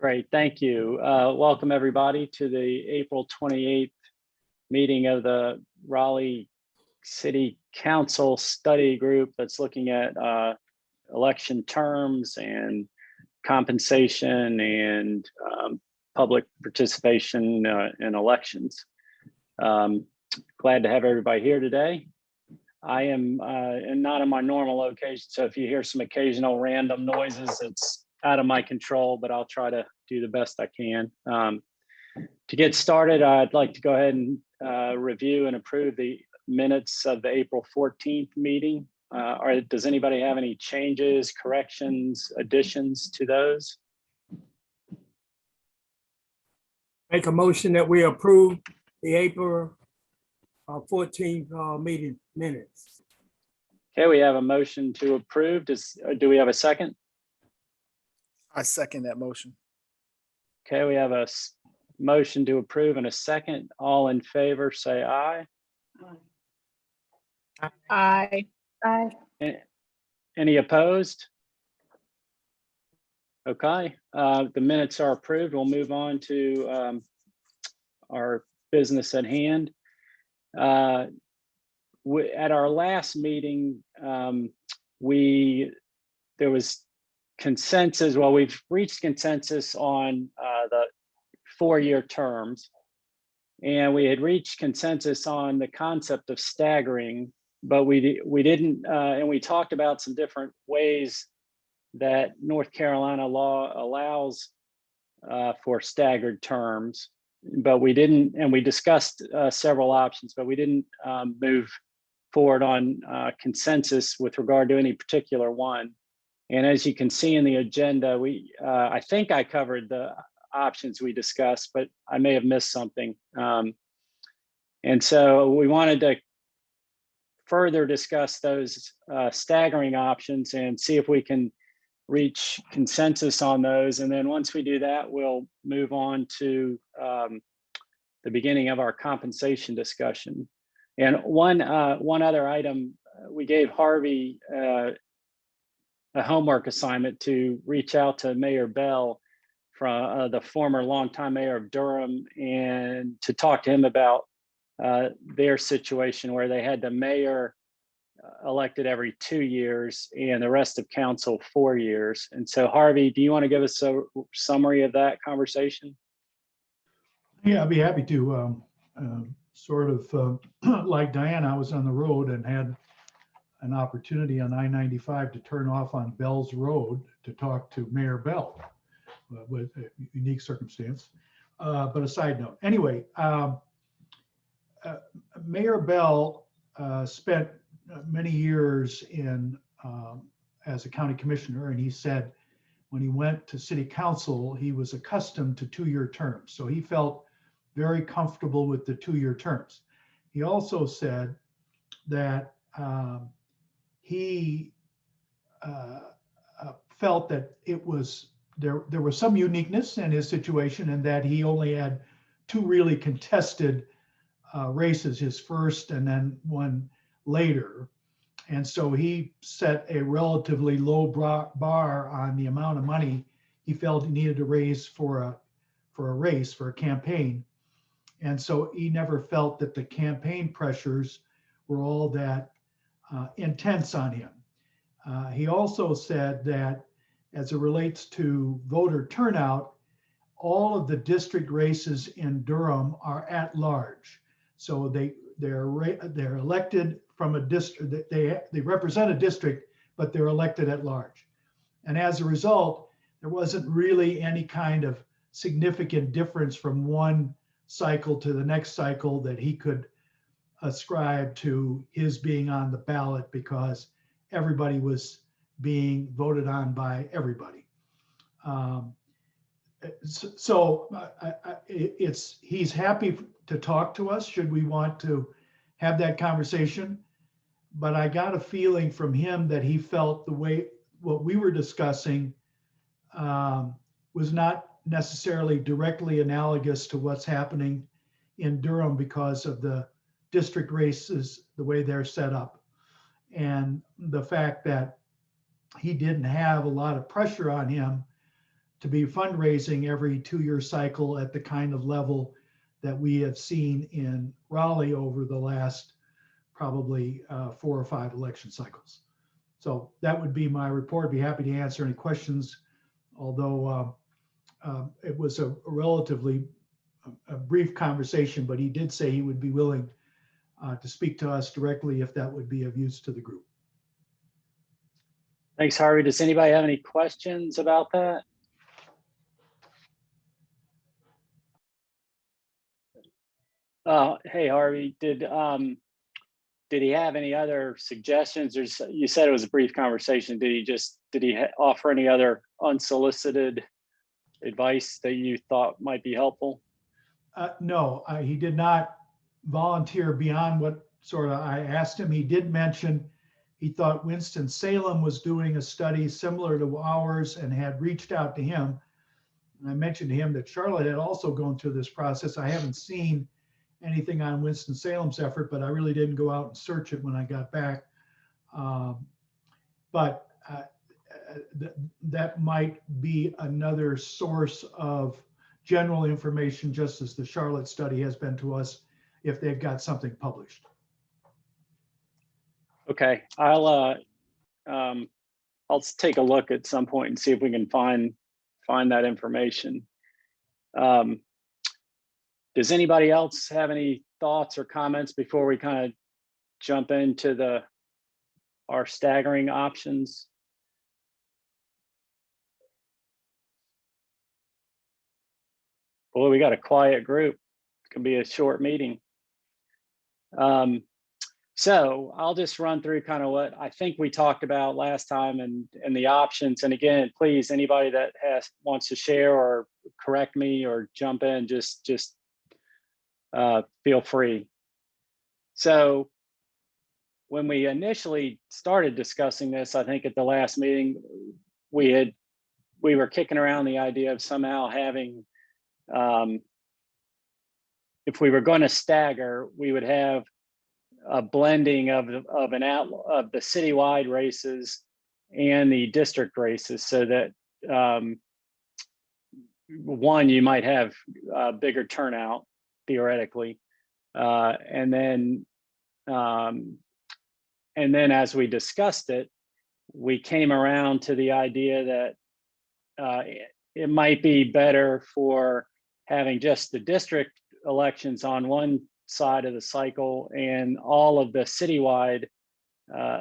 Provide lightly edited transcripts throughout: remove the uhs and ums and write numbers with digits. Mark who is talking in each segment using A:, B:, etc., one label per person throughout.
A: Great, thank you. Welcome everybody to the April 28th meeting of the Raleigh City Council Study Group that's looking at election terms and compensation and public participation in elections. Glad to have everybody here today. I am not in my normal location, so if you hear some occasional random noises, it's out of my control, but I'll try to do the best I can. To get started, I'd like to go ahead and review and approve the minutes of the April 14th meeting. Does anybody have any changes, corrections, additions to those?
B: Make a motion that we approve the April 14th meeting minutes.
A: Okay, we have a motion to approve. Do we have a second?
C: I second that motion.
A: Okay, we have a motion to approve and a second. All in favor, say aye.
D: Aye. Aye.
A: Any opposed? Okay, the minutes are approved. We'll move on to our business at hand. At our last meeting, there was consensus. Well, we've reached consensus on the 4-year terms, and we had reached consensus on the concept of staggering, but we didn't, and we talked about some different ways that North Carolina law allows for staggered terms, but we didn't, and we discussed several options, but we didn't move forward on consensus with regard to any particular one. And as you can see in the agenda, I think I covered the options we discussed, but I may have missed something. And so we wanted to further discuss those staggering options and see if we can reach consensus on those. And then once we do that, we'll move on to the beginning of our compensation discussion. And one other item, we gave Harvey a homework assignment to reach out to Mayor Bell, from the former longtime mayor of Durham, and to talk to him about their situation where they had the mayor elected every 2 years and the rest of council 4 years. And so Harvey, do you want to give us a summary of that conversation?
E: Yeah, I'd be happy to. Sort of like Diana, I was on the road and had an opportunity on I-95 to turn off on Bell's Road to talk to Mayor Bell, with a unique circumstance. But a side note, anyway, Mayor Bell spent many years as a county commissioner, and he said when he went to city council, he was accustomed to 2-year terms. So he felt very comfortable with the 2-year terms. He also said that he felt that there was some uniqueness in his situation, and that he only had 2 really contested races, his first and then one later. And so he set a relatively low bar on the amount of money he felt he needed to raise for a campaign. And so he never felt that the campaign pressures were all that intense on him. He also said that as it relates to voter turnout, all of the district races in Durham are at large. So they're elected from a district, they represent a district, but they're elected at large. And as a result, there wasn't really any kind of significant difference from one cycle to the next cycle that he could ascribe to his being on the ballot, because everybody was being voted on by everybody. He's happy to talk to us should we want to have that conversation. But I got a feeling from him that he felt what we were discussing was not necessarily directly analogous to what's happening in Durham because of the district races, the way they're set up, and the fact that he didn't have a lot of pressure on him to be fundraising every 2-year cycle at the kind of level that we have seen in Raleigh over the last probably 4 or 5 election cycles. So that would be my report. Be happy to answer any questions, although it was a relatively brief conversation, but he did say he would be willing to speak to us directly if that would be of use to the group.
A: Thanks, Harvey. Does anybody have any questions about that? Hey, Harvey, did he have any other suggestions? Or you said it was a brief conversation. Did he offer any other unsolicited advice that you thought might be helpful?
E: No, he did not volunteer beyond what sort of I asked him. He did mention he thought Winston-Salem was doing a study similar to ours and had reached out to him. And I mentioned to him that Charlotte had also gone through this process. I haven't seen anything on Winston-Salem's effort, but I really didn't go out and search it when I got back. But that might be another source of general information, just as the Charlotte study has been to us, if they've got something published.
A: Okay, I'll take a look at some point and see if we can find that information. Does anybody else have any thoughts or comments before we kind of jump into our staggering options? Boy, we got a quiet group. It can be a short meeting. So I'll just run through kind of what I think we talked about last time and the options. And again, please, anybody that wants to share or correct me or jump in, just feel free. So when we initially started discussing this, I think at the last meeting, we were kicking around the idea of somehow having, if we were going to stagger, we would have a blending of the citywide races and the district races, so that one, you might have a bigger turnout theoretically, and then as we discussed it, we came around to the idea that it might be better for having just the district elections on one side of the cycle and all of the citywide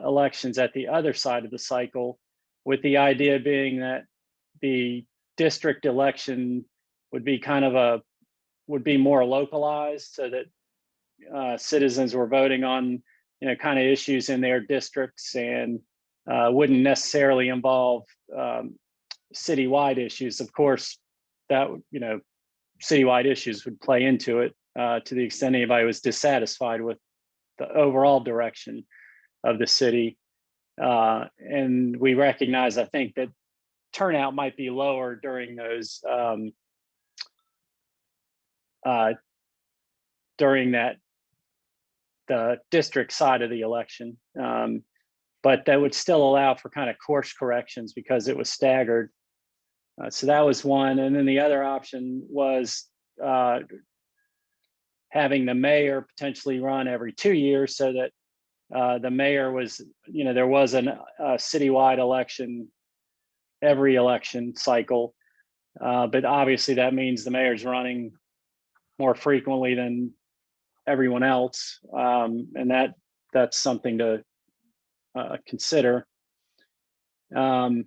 A: elections at the other side of the cycle, with the idea being that the district election would be more localized, so that citizens were voting on kind of issues in their districts and wouldn't necessarily involve citywide issues. Of course, that citywide issues would play into it to the extent anybody was dissatisfied with the overall direction of the city. And we recognize, I think, that turnout might be lower during those during the district side of the election, but that would still allow for kind of course corrections because it was staggered. So that was one. And then the other option was having the mayor potentially run every 2 years, so that the mayor was, there was a citywide election every election cycle. But obviously that means the mayor's running more frequently than everyone else. And that's something to consider. And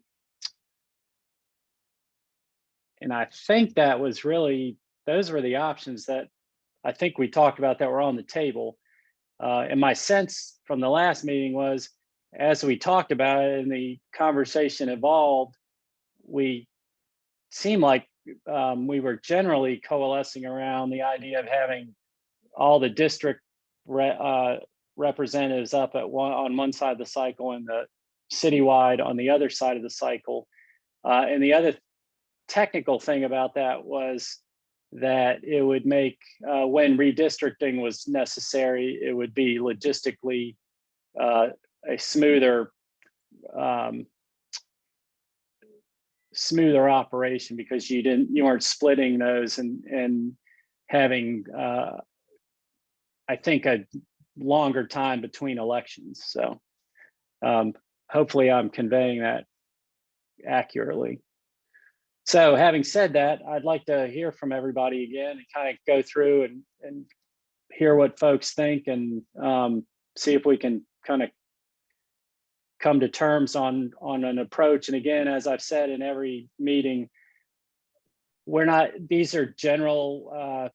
A: I think that was those were the options that I think we talked about that were on the table. And my sense from the last meeting was, as we talked about it and the conversation evolved, we seemed like we were generally coalescing around the idea of having all the district representatives up on one side of the cycle and the citywide on the other side of the cycle. And the other technical thing about that was that it would make, when redistricting was necessary, it would be logistically a smoother smoother operation because you weren't splitting those and having, I think, a longer time between elections. So hopefully I'm conveying that accurately. So having said that, I'd like to hear from everybody again and kind of go through and hear what folks think and see if we can kind of come to terms on an approach. And again, as I've said in every meeting, these are general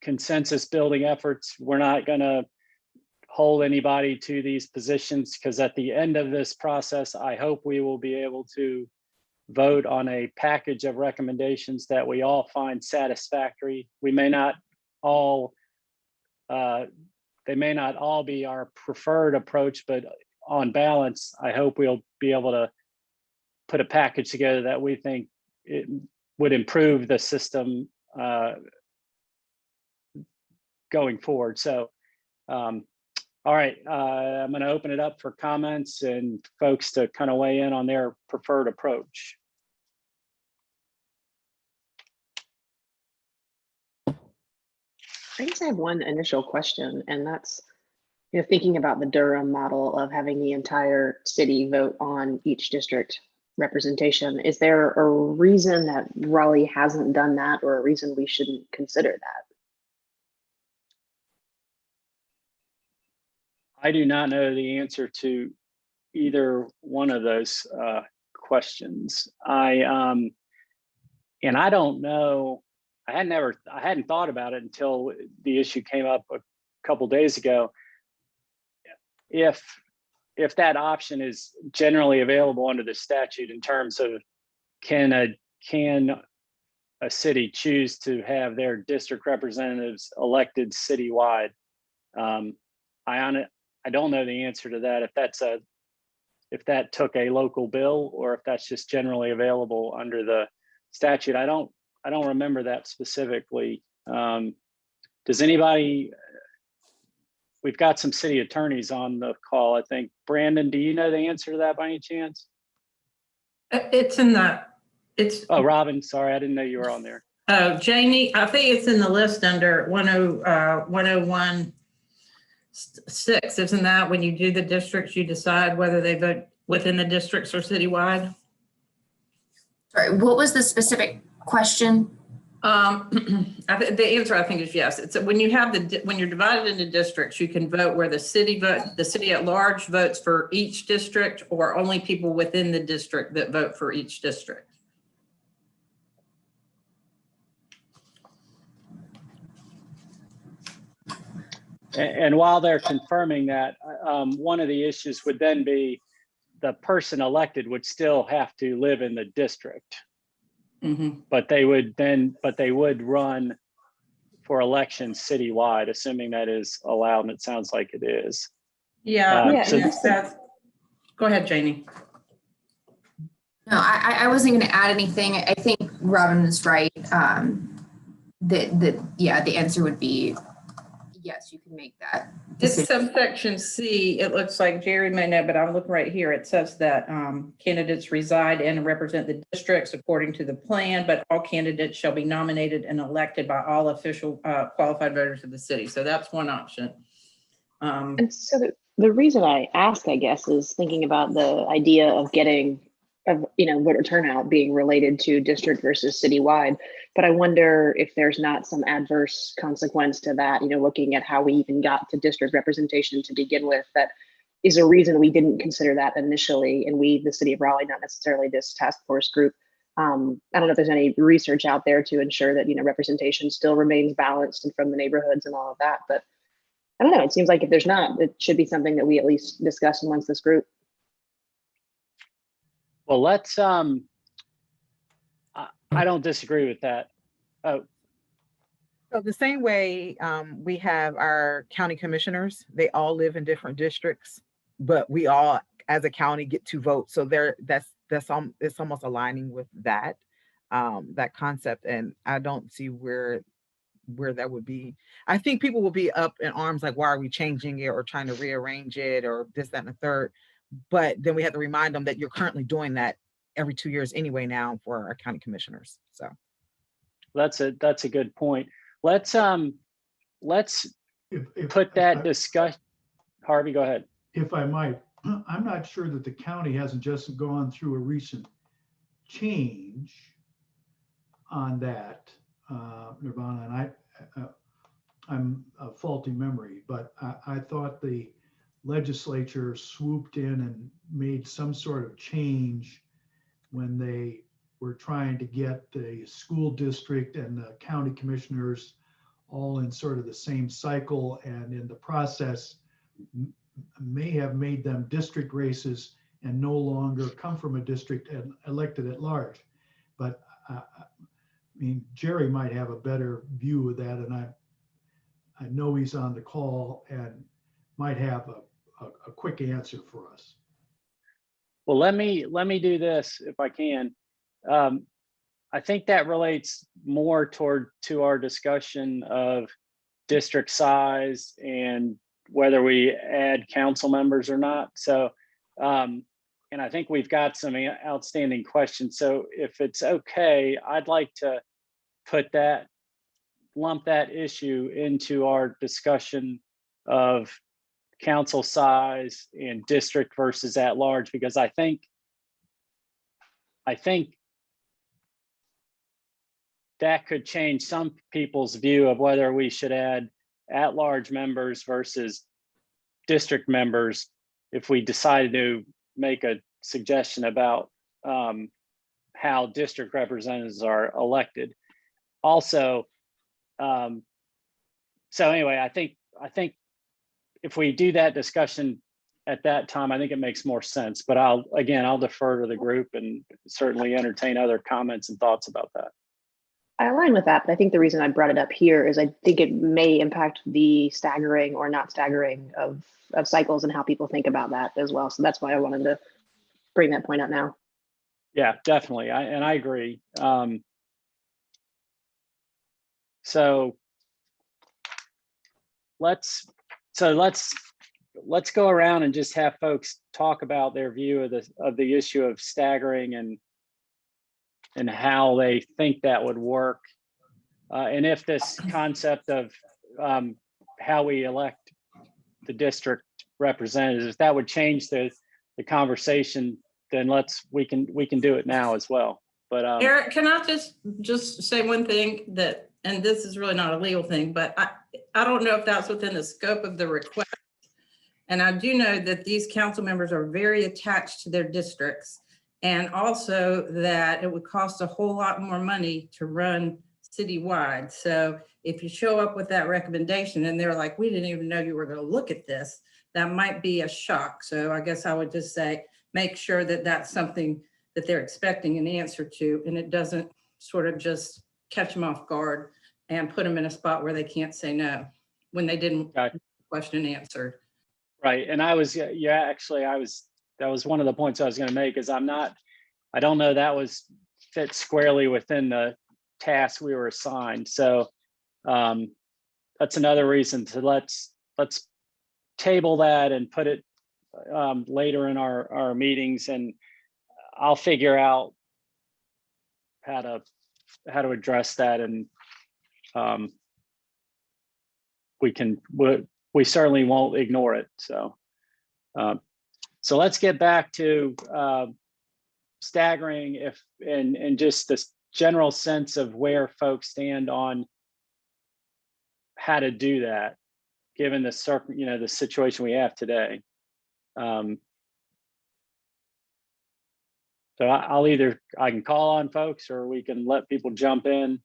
A: consensus building efforts. We're not going to hold anybody to these positions because at the end of this process, I hope we will be able to vote on a package of recommendations that we all find satisfactory. We may not all, they may not all be our preferred approach, but on balance, I hope we'll be able to put a package together that we think it would improve the system going forward. So, all right, I'm going to open it up for comments and folks to kind of weigh in on their preferred approach.
D: I guess I have one initial question, and that's, thinking about the Durham model of having the entire city vote on each district representation. Is there a reason that Raleigh hasn't done that, or a reason we shouldn't consider that?
A: I do not know the answer to either one of those questions. And I don't know. I hadn't thought about it until the issue came up a couple days ago. If that option is generally available under the statute in terms of can a city choose to have their district representatives elected citywide, I don't know the answer to that. If that took a local bill or if that's just generally available under the statute. I don't remember that specifically. Does anybody? We've got some city attorneys on the call, I think. Brandon, do you know the answer to that by any chance? Oh, Robin, sorry, I didn't know you were on there.
F: Oh, Janie, I think it's in the list under 101.6. Isn't that when you do the districts, you decide whether they vote within the districts or citywide?
G: Sorry, what was the specific question?
F: The answer I think is yes. It's when you have when you're divided into districts, you can vote where the city at large votes for each district, or only people within the district that vote for each district.
A: And while they're confirming that, one of the issues would then be the person elected would still have to live in the district.
F: Mm-hmm.
A: But they would run for elections citywide, assuming that is allowed, and it sounds like it is.
F: Yeah.
A: So
F: go ahead, Janie.
G: No, I wasn't going to add anything. I think Robin is right. The answer would be yes, you can make that decision.
F: It's subsection C. It looks like Jerry may know, but I'm looking right here. It says that candidates reside and represent the districts according to the plan, but all candidates shall be nominated and elected by all official qualified voters of the city. So that's one option.
D: And so the reason I ask, I guess, is thinking about the idea of voter turnout being related to district versus citywide. But I wonder if there's not some adverse consequence to that, looking at how we even got to district representation to begin with, that is a reason we didn't consider that initially. And we, the city of Raleigh, not necessarily this task force group. I don't know if there's any research out there to ensure that, representation still remains balanced and from the neighborhoods and all of that. But I don't know, it seems like if there's not, it should be something that we at least discuss amongst this group.
A: Well, let's, I don't disagree with that. Oh.
H: So the same way we have our county commissioners, they all live in different districts, but we all as a county get to vote. So it's almost aligning with that, that concept. And I don't see where that would be. I think people will be up in arms like, why are we changing it or trying to rearrange it or this, that, and the third? But then we have to remind them that you're currently doing that every 2 years anyway now for our county commissioners. So
A: That's a good point. Let's
E: If
A: put that discussion. Harvey, go ahead.
E: if I might, I'm not sure that the county hasn't just gone through a recent change on that, Nirvana, and I'm a faulty memory, but I thought the legislature swooped in and made some sort of change when they were trying to get the school district and the county commissioners all in sort of the same cycle, and in the process may have made them district races and no longer come from a district and elected at large. But I mean, Jerry might have a better view of that, and I know he's on the call and might have a quick answer for us.
A: Well, let me do this if I can. I think that relates more to our discussion of district size and whether we add council members or not. So, and I think we've got some outstanding questions. So if it's okay, I'd like to lump that issue into our discussion of council size and district versus at large, because I think that could change some people's view of whether we should add at-large members versus district members if we decided to make a suggestion about how district representatives are elected. Also, so anyway, I think if we do that discussion at that time, I think it makes more sense. But I'll defer to the group and certainly entertain other comments and thoughts about that.
D: I align with that, but I think the reason I brought it up here is I think it may impact the staggering or not staggering of cycles and how people think about that as well. So that's why I wanted to bring that point up now.
A: Yeah, definitely. I agree. So let's go around and just have folks talk about their view of the issue of staggering and how they think that would work. And if this concept of how we elect the district representatives, if that would change the conversation, then we can do it now as well. But
F: Eric, can I just say one thing that, and this is really not a legal thing, but I don't know if that's within the scope of the request. And I do know that these council members are very attached to their districts, and also that it would cost a whole lot more money to run citywide. So if you show up with that recommendation and they're like, we didn't even know you were going to look at this, that might be a shock. So I guess I would just say, make sure that that's something that they're expecting an answer to, and it doesn't sort of just catch them off guard and put them in a spot where they can't say no when they didn't question answered.
A: Right. And that was one of the points I was going to make, is I don't know that was fit squarely within the task we were assigned. So that's another reason to let's table that and put it later in our meetings, and I'll figure out how to address that, and we certainly won't ignore it. So let's get back to staggering and just this general sense of where folks stand on how to do that, given the situation we have today. So I can call on folks, or we can let people jump in.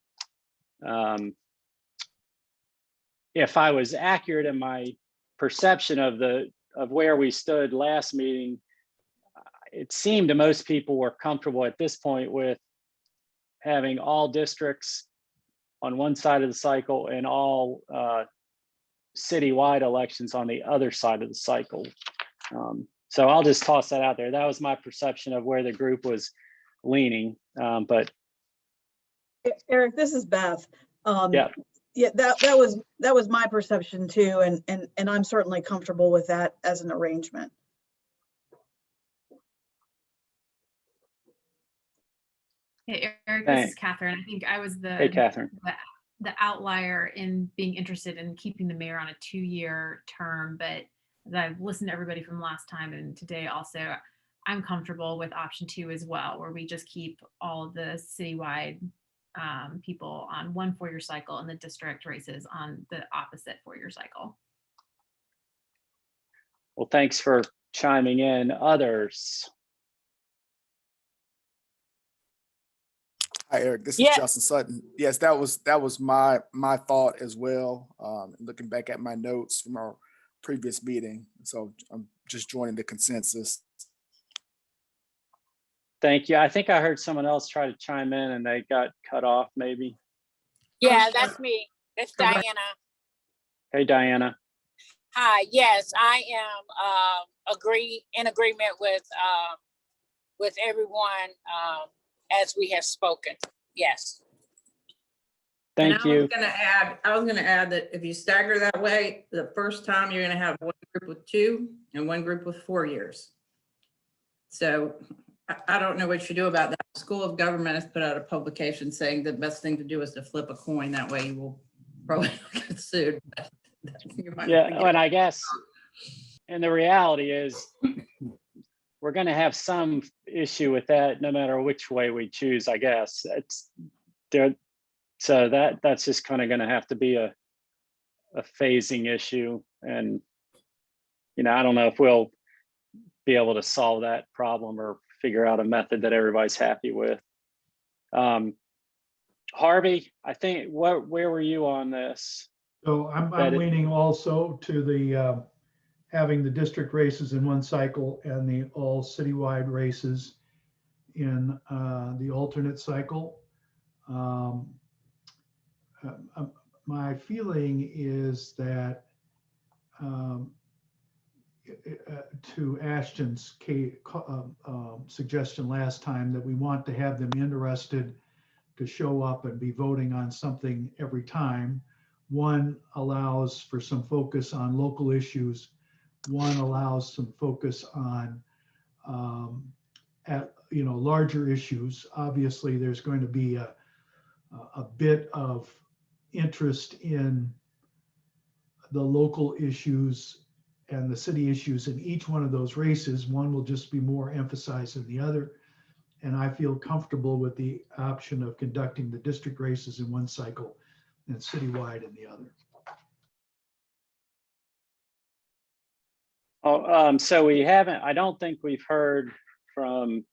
A: If I was accurate in my perception of where we stood last meeting, it seemed to most people were comfortable at this point with having all districts on one side of the cycle and all citywide elections on the other side of the cycle. So I'll just toss that out there. That was my perception of where the group was leaning. But
I: Eric, this is Beth.
A: Yeah,
I: that was my perception too, and I'm certainly comfortable with that as an arrangement.
J: Hey, Eric, this
A: Thanks.
J: is Catherine. I think I was
A: Hey, Catherine.
J: the outlier in being interested in keeping the mayor on a 2-year term, but as I've listened to everybody from last time and today also, I'm comfortable with option 2 as well, where we just keep all of the citywide people on 1 4-year cycle and the district races on the opposite 4-year cycle.
A: Well, thanks for chiming in. Others?
C: Hi, Eric. This is
K: Yeah.
C: Justin Sutton. Yes, that was my thought as well. Looking back at my notes from our previous meeting, so I'm just joining the consensus.
A: Thank you. I think I heard someone else try to chime in and they got cut off maybe.
K: Yeah, that's me. That's Diana.
A: Hey, Diana.
K: Hi, yes, I am in agreement with everyone as we have spoken. Yes.
A: Thank you.
F: I was gonna add that if you stagger that way, the first time you're gonna have one group with 2 and one group with 4 years. So I don't know what you do about that. School of Government has put out a publication saying the best thing to do is to flip a coin. That way you will probably not get sued.
A: Yeah, and I guess, and the reality is we're going to have some issue with that no matter which way we choose, I guess. It's there. So that's just kind of going to have to be a phasing issue. And, you know, I don't know if we'll be able to solve that problem or figure out a method that everybody's happy with. Harvey, I think, where were you on this?
E: So I'm leaning also to the having the district races in one cycle and the all citywide races in the alternate cycle. My feeling is that to Ashton's suggestion last time, that we want to have them interested to show up and be voting on something every time. One allows for some focus on local issues. One allows some focus on larger issues. Obviously, there's going to be a bit of interest in the local issues and the city issues in each one of those races. One will just be more emphasized than the other. And I feel comfortable with the option of conducting the district races in one cycle and citywide in the other.
A: Oh, so we haven't, I don't think we've heard from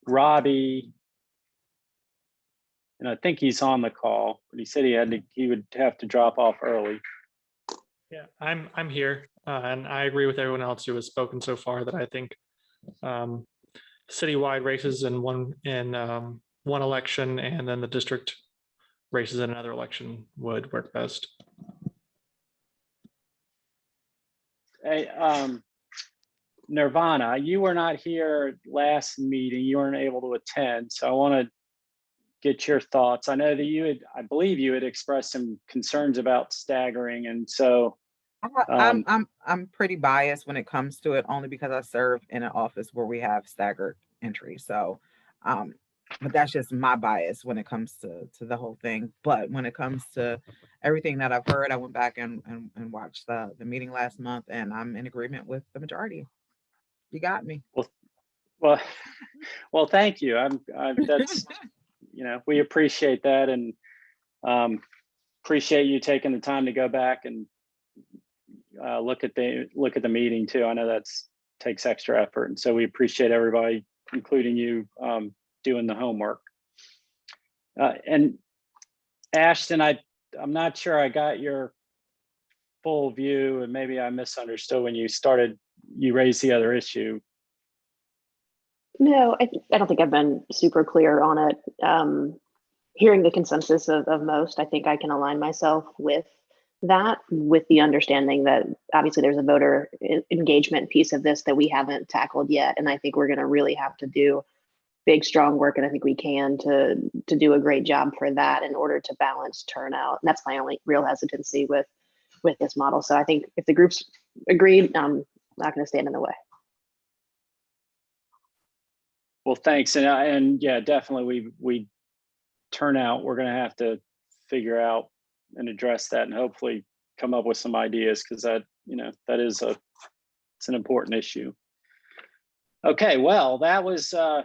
A: Robbie. And I think he's on the call, but he said he would have to drop off early.
L: Yeah, I'm here, and I agree with everyone else who has spoken so far that I think citywide races in one election and then the district races in another election would work best.
A: Hey, Nirvana, you were not here last meeting. You weren't able to attend, so I want to get your thoughts. I know that I believe you had expressed some concerns about staggering, and so
H: I'm pretty biased when it comes to it, only because I serve in an office where we have staggered entry. So, but that's just my bias when it comes to the whole thing. But when it comes to everything that I've heard, I went back and watched the meeting last month, and I'm in agreement with the majority. You got me.
A: Well, thank you. That's we appreciate that, and appreciate you taking the time to go back and look at the meeting too. I know that's takes extra effort, and so we appreciate everybody, including you, doing the homework. And Ashton, I'm not sure I got your full view, and maybe I misunderstood when you raised the other issue.
D: No, I don't think I've been super clear on it. Hearing the consensus of most, I think I can align myself with that, with the understanding that obviously there's a voter engagement piece of this that we haven't tackled yet. And I think we're going to really have to do big, strong work. And I think we can to do a great job for that in order to balance turnout. And that's my only real hesitancy with this model. So I think if the groups agreed, I'm not going to stand in the way.
A: Well, thanks. And yeah, definitely we turnout, we're going to have to figure out and address that and hopefully come up with some ideas, because that, that is it's an important issue. Okay, well, that was, I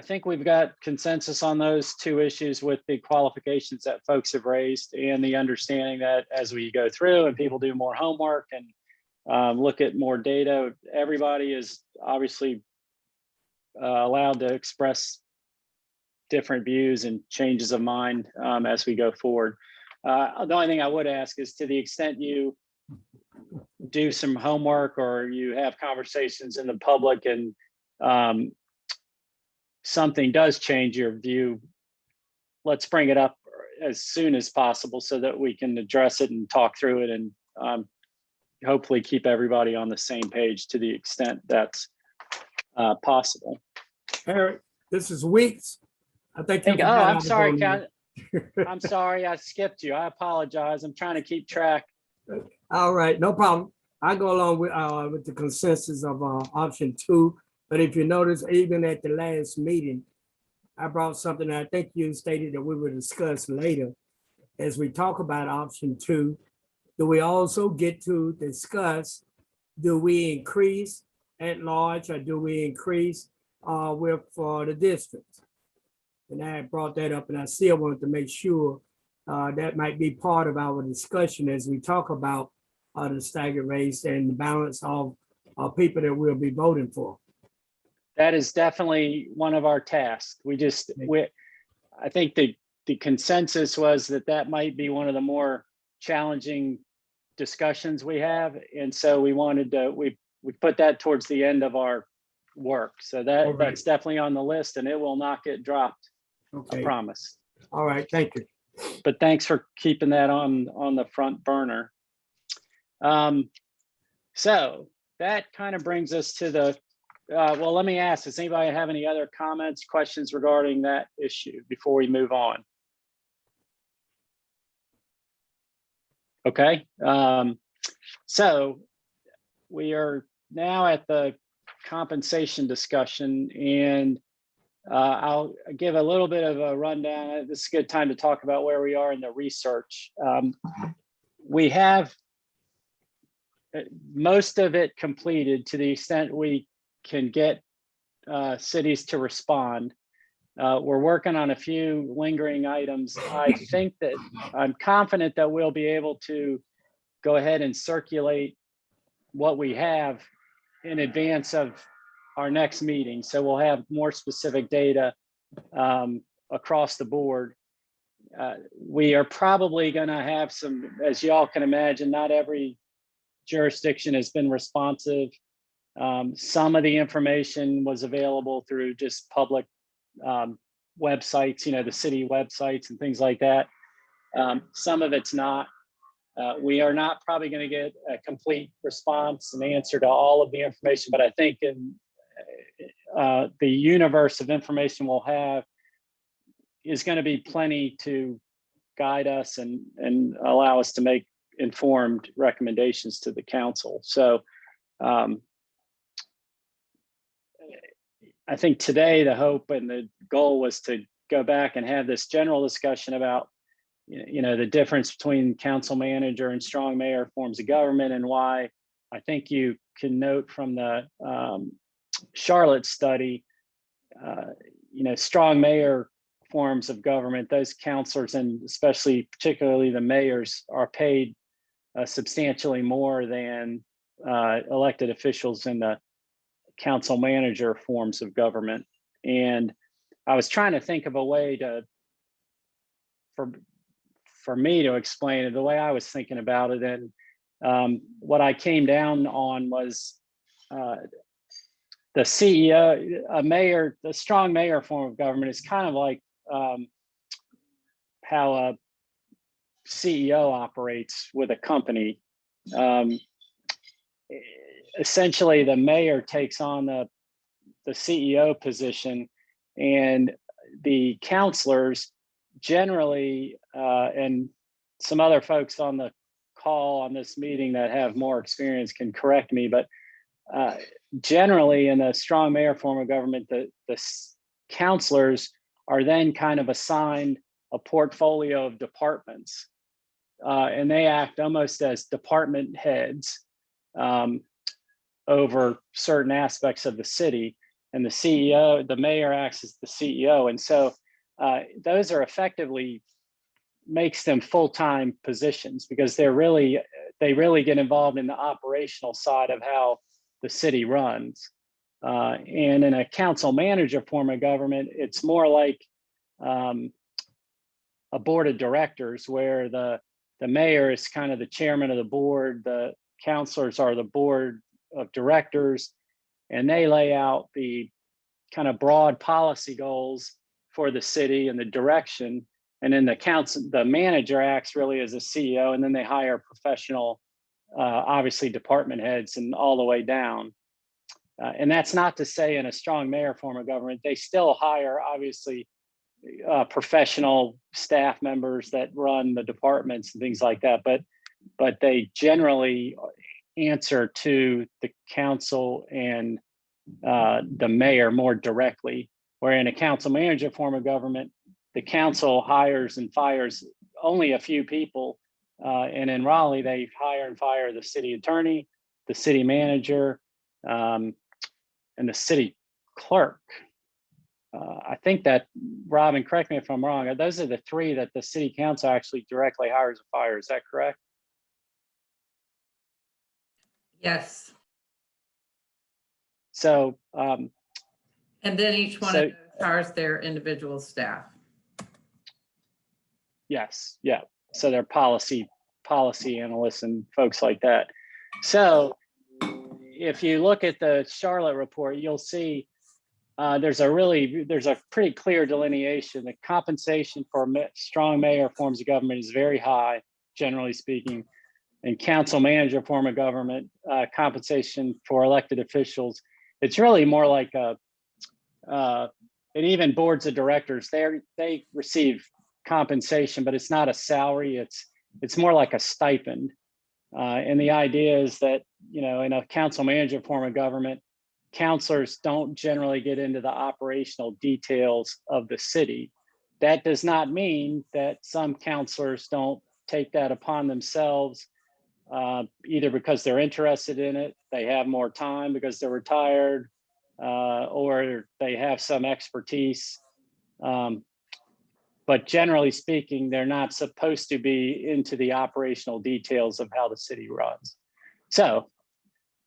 A: think we've got consensus on those two issues with the qualifications that folks have raised, and the understanding that as we go through and people do more homework and look at more data, everybody is obviously allowed to express different views and changes of mind as we go forward. The only thing I would ask is, to the extent you do some homework or you have conversations in the public and something does change your view, let's bring it up as soon as possible so that we can address it and talk through it, and hopefully keep everybody on the same page to the extent that's possible.
B: Eric, this is Weeks. I think.
A: Oh, I'm sorry, Ken. I'm sorry, I skipped you. I apologize. I'm trying to keep track.
B: All right, no problem. I go along with the consensus of option 2. But if you notice, even at the last meeting, I brought something that I think you stated that we will discuss later. As we talk about option 2, do we also get to discuss, do we increase at large or do we increase for the districts? And I brought that up, and I still wanted to make sure that might be part of our discussion as we talk about the staggered race and the balance of people that we'll be voting for.
A: That is definitely one of our tasks. I think the consensus was that might be one of the more challenging discussions we have. And so we wanted to, we put that towards the end of our work. So that's definitely on the list, and it will not get dropped. Okay. I promise.
B: All right, thank you.
A: But thanks for keeping that on the front burner. So that kind of brings us to the, well, let me ask, does anybody have any other comments, questions regarding that issue before we move on? Okay, so we are now at the compensation discussion, and I'll give a little bit of a rundown. This is a good time to talk about where we are in the research. We have most of it completed to the extent we can get cities to respond. We're working on a few lingering items. I think that I'm confident that we'll be able to go ahead and circulate what we have in advance of our next meeting. So we'll have more specific data across the board. We are probably going to have some, as y'all can imagine, not every jurisdiction has been responsive. Some of the information was available through just public websites, the city websites and things like that. Some of it's not. We are not probably going to get a complete response and answer to all of the information, but I think in the universe of information we'll have is going to be plenty to guide us and allow us to make informed recommendations to the council. So I think today the hope and the goal was to go back and have this general discussion about the difference between council manager and strong mayor forms of government, and why I think you can note from the Charlotte study, strong mayor forms of government, those councilors and especially particularly the mayors are paid substantially more than elected officials in the council manager forms of government. And I was trying to think of a way for me to explain it the way I was thinking about it. And what I came down on was the CEO, the strong mayor form of government is kind of like how a CEO operates with a company. Essentially, the mayor takes on the CEO position, and the councilors generally, and some other folks on the call on this meeting that have more experience can correct me, but generally in a strong mayor form of government, the councilors are then kind of assigned a portfolio of departments. And they act almost as department heads over certain aspects of the city. And the CEO, the mayor acts as the CEO. And so those are effectively makes them full-time positions because they really get involved in the operational side of how the city runs. And in a council manager form of government, it's more like a board of directors where the mayor is kind of the chairman of the board, the councilors are the board of directors, and they lay out the kind of broad policy goals for the city and the direction. And then the manager acts really as a CEO, and then they hire professional, obviously department heads and all the way down. And that's not to say in a strong mayor form of government, they still hire obviously professional staff members that run the departments and things like that. But they generally answer to the council and the mayor more directly, where in a council manager form of government, the council hires and fires only a few people. And in Raleigh, they hire and fire the city attorney, the city manager, and the city clerk. I think that, Robin, correct me if I'm wrong, those are the three that the city council actually directly hires and fires. Is that correct?
F: Yes.
A: So,
F: and then each one of those hires their individual staff.
A: Yes, yeah. So they're policy analysts and folks like that. So if you look at the Charlotte report, you'll see there's a pretty clear delineation. The compensation for strong mayor forms of government is very high, generally speaking. And council manager form of government, compensation for elected officials, it's really more like and even boards of directors, they receive compensation, but it's not a salary. It's more like a stipend. And the idea is that, in a council manager form of government, councilors don't generally get into the operational details of the city. That does not mean that some councilors don't take that upon themselves, either because they're interested in it, they have more time because they're retired, or they have some expertise. But generally speaking, they're not supposed to be into the operational details of how the city runs. So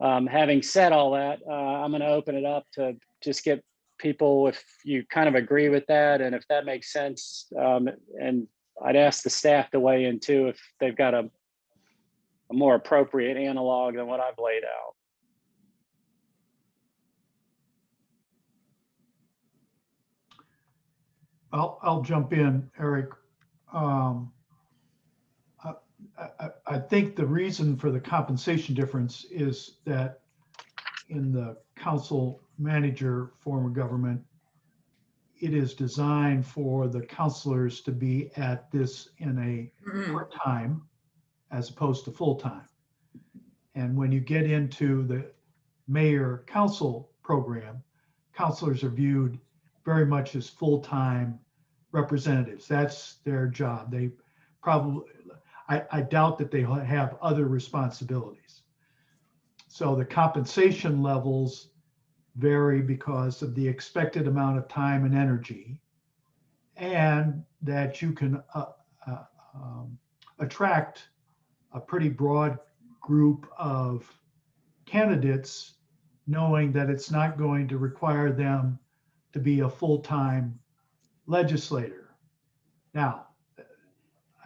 A: having said all that, I'm going to open it up to just get people, if you kind of agree with that, and if that makes sense. And I'd ask the staff to weigh in too, if they've got a more appropriate analog than what I've laid out.
E: I'll jump in, Eric. I think the reason for the compensation difference is that in the council manager form of government, it is designed for the councilors to be at this in a part-time as opposed to full-time. And when you get into the mayor council program, councilors are viewed very much as full-time representatives. That's their job. They probably, I doubt that they have other responsibilities. So the compensation levels vary because of the expected amount of time and energy, and that you can attract a pretty broad group of candidates, knowing that it's not going to require them to be a full-time legislator. Now,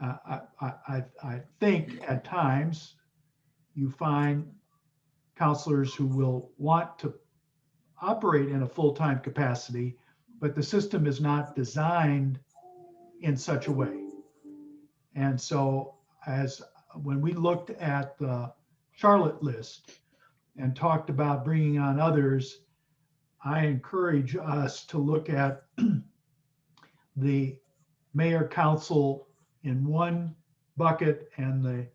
E: I think at times you find counselors who will want to operate in a full-time capacity, but the system is not designed in such a way. And so when we looked at the Charlotte list and talked about bringing on others, I encourage us to look at the mayor council in one bucket and the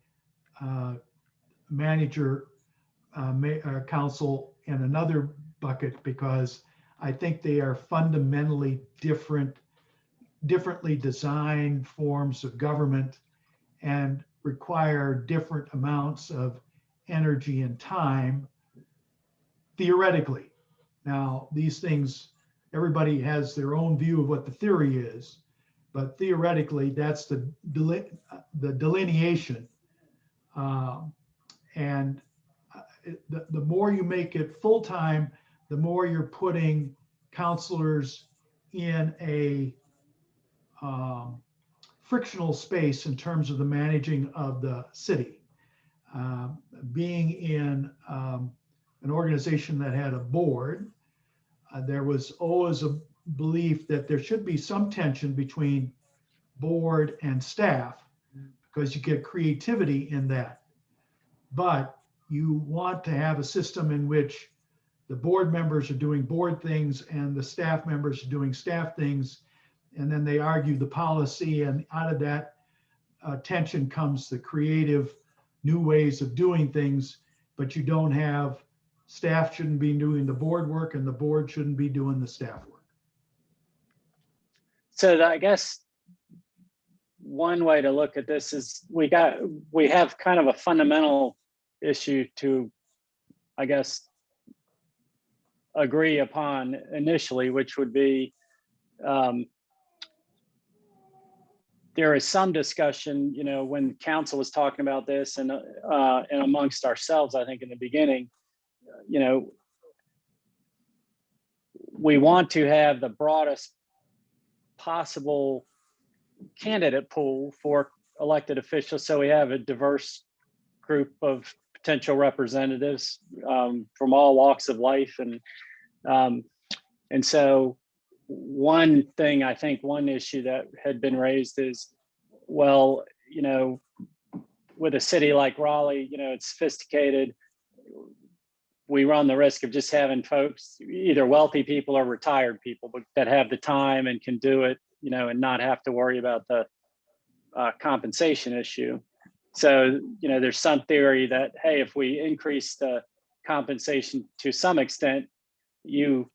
E: manager council in another bucket because I think they are fundamentally differently designed forms of government and require different amounts of energy and time theoretically. Now, these things, everybody has their own view of what the theory is, but theoretically, that's the delineation. And the more you make it full-time, the more you're putting counselors in a frictional space in terms of the managing of the city. Being in an organization that had a board, there was always a belief that there should be some tension between board and staff because you get creativity in that. But you want to have a system in which the board members are doing board things and the staff members are doing staff things. And then they argue the policy, and out of that tension comes the creative new ways of doing things, but you don't have, staff shouldn't be doing the board work and the board shouldn't be doing the staff work.
A: So I guess one way to look at this is we have kind of a fundamental issue to, I guess, agree upon initially, which would be there is some discussion, you know, when council was talking about this and amongst ourselves, I think in the beginning, you know, we want to have the broadest possible candidate pool for elected officials. So we have a diverse group of potential representatives from all walks of life. And so one thing, I think one issue that had been raised is, well, you know, with a city like Raleigh, you know, it's sophisticated. We run the risk of just having folks, either wealthy people or retired people, but that have the time and can do it, you know, and not have to worry about the compensation issue. So, you know, there's some theory that, hey, if we increase the compensation to some extent, you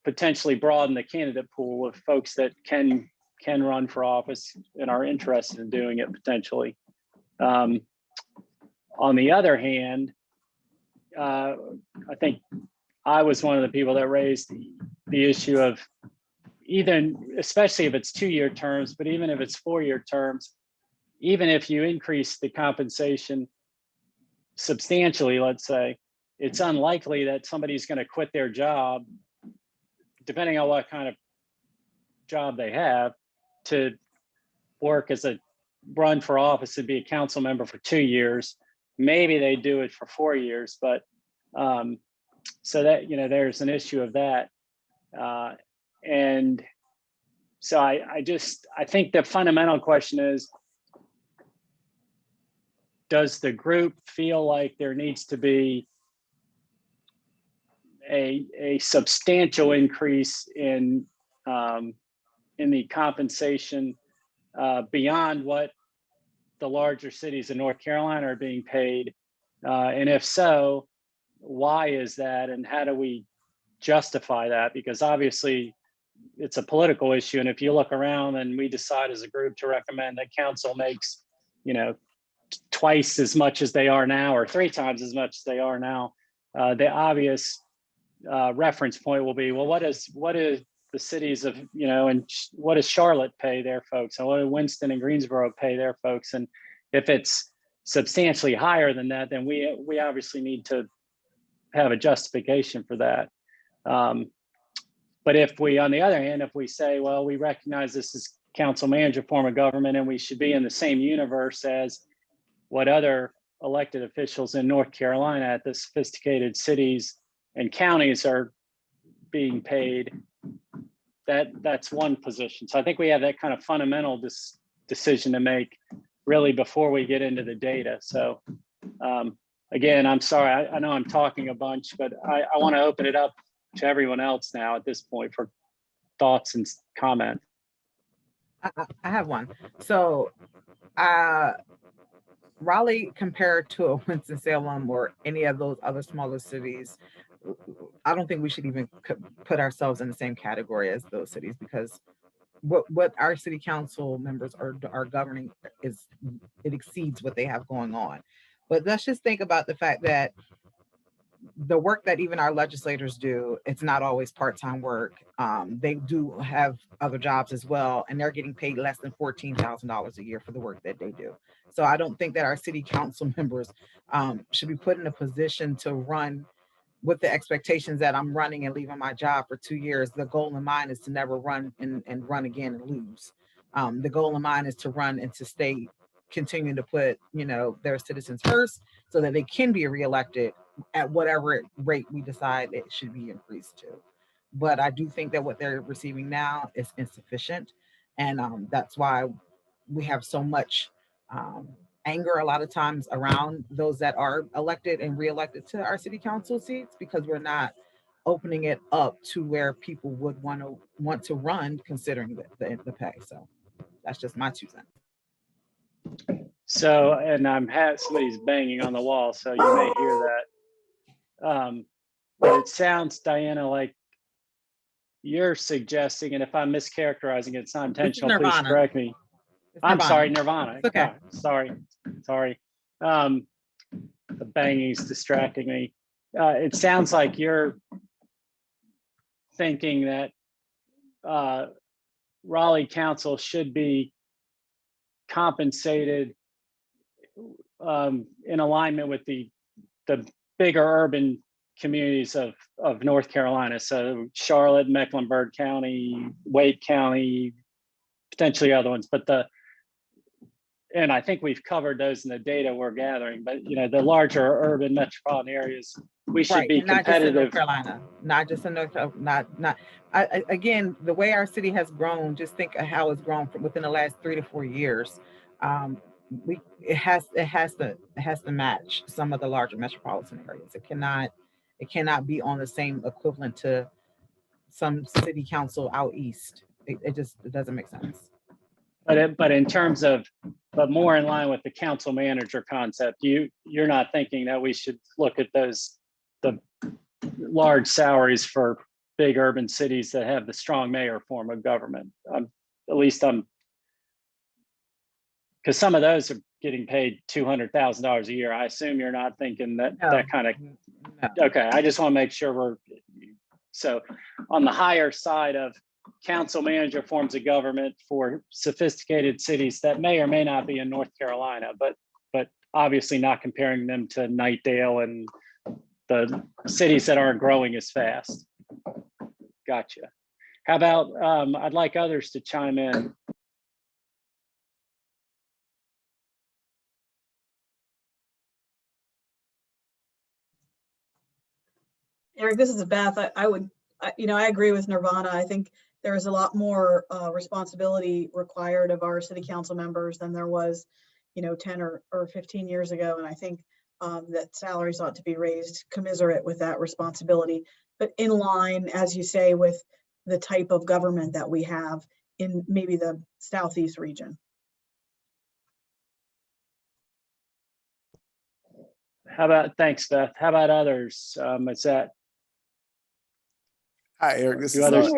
A: potentially broaden the candidate pool of folks that can run for office and are interested in doing it potentially. On the other hand, I think I was one of the people that raised the issue of even, especially if it's 2-year terms, but even if it's 4-year terms, even if you increase the compensation substantially, let's say, it's unlikely that somebody's going to quit their job, depending on what kind of job they have, to work as a run for office and be a council member for 2 years. Maybe they do it for 4 years, but so that, you know, there's an issue of that. And so I think the fundamental question is, does the group feel like there needs to be a substantial increase in the compensation beyond what the larger cities in North Carolina are being paid? And if so, why is that? And how do we justify that? Because obviously it's a political issue. And if you look around and we decide as a group to recommend that council makes, you know, twice as much as they are now or 3 times as much as they are now, the obvious reference point will be, well, what is the cities of, you know, and what does Charlotte pay their folks, and what do Winston and Greensboro pay their folks? And if it's substantially higher than that, then we obviously need to have a justification for that. But if we, on the other hand, if we say, well, we recognize this is council manager form of government and we should be in the same universe as what other elected officials in North Carolina at the sophisticated cities and counties are being paid, that's one position. So I think we have that kind of fundamental decision to make really before we get into the data. So again, I'm sorry, I know I'm talking a bunch, but I want to open it up to everyone else now at this point for thoughts and comment.
H: I have one. So Raleigh compared to a Winston-Salem or any of those other smaller cities, I don't think we should even put ourselves in the same category as those cities, because what our city council members are governing is, it exceeds what they have going on. But let's just think about the fact that the work that even our legislators do, it's not always part-time work. They do have other jobs as well, and they're getting paid less than $14,000 a year for the work that they do. So I don't think that our city council members should be put in a position to run with the expectations that I'm running and leaving my job for 2 years. The goal in mind is to never run and run again and lose. The goal in mind is to run and to stay, continuing to put, their citizens first, so that they can be reelected at whatever rate we decide it should be increased to. But I do think that what they're receiving now is insufficient. And that's why we have so much anger a lot of times around those that are elected and reelected to our city council seats, because we're not opening it up to where people would want to run, considering the pay. So that's just my 2 cents.
A: So, and somebody's banging on the wall, so you may hear that. But it sounds, Diana, like you're suggesting, and if I'm mischaracterizing it, it's not intentional, please correct me. I'm sorry, Nirvana.
H: It's okay.
A: Sorry. The banging's distracting me. It sounds like you're thinking that Raleigh Council should be compensated in alignment with the bigger urban communities of North Carolina. So Charlotte, Mecklenburg County, Wake County, potentially other ones, but and I think we've covered those in the data we're gathering, but the larger urban metropolitan areas, we should be competitive.
H: Not just in North Carolina, again, the way our city has grown, just think of how it's grown within the last 3 to 4 years. It has to match some of the larger metropolitan areas. It cannot be on the same equivalent to some city council out east. It doesn't make sense.
A: But in terms of, but more in line with the council manager concept, you're not thinking that we should look at the large salaries for big urban cities that have the strong mayor form of government. At least because some of those are getting paid $200,000 a year. I assume you're not thinking that kind of.
H: No.
A: Okay, I just want to make sure so on the higher side of council manager forms of government for sophisticated cities that may or may not be in North Carolina, but obviously not comparing them to Nightdale and the cities that aren't growing as fast. Gotcha. How about, I'd like others to chime in.
I: Eric, this is Beth. I agree with Nirvana. I think there is a lot more responsibility required of our city council members than there was, 10 or 15 years ago. And I think that salaries ought to be raised commensurate with that responsibility, but in line, as you say, with the type of government that we have in maybe the Southeast region.
A: Thanks, Beth. How about others? Is that?
C: Hi, Eric. This is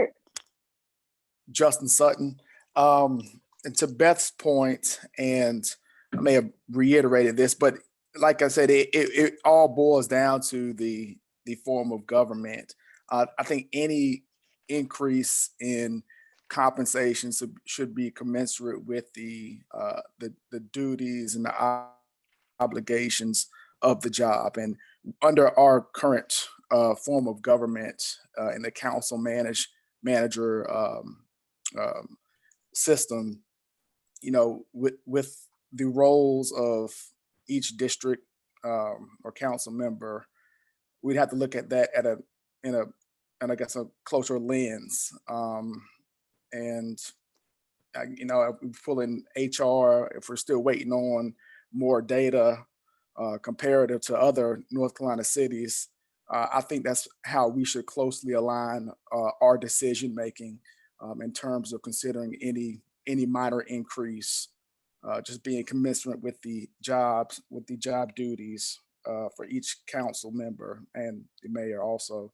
C: Justin Sutton. And to Beth's point, and I may have reiterated this, but like I said, it all boils down to the form of government. I think any increase in compensation should be commensurate with the duties and the obligations of the job. And under our current form of government in the council manager system, with the roles of each district or council member, we'd have to look at that in I guess a closer lens. And if we pull in HR, if we're still waiting on more data comparative to other North Carolina cities, I think that's how we should closely align our decision making in terms of considering any minor increase, just being commensurate with the job duties for each council member and the mayor also.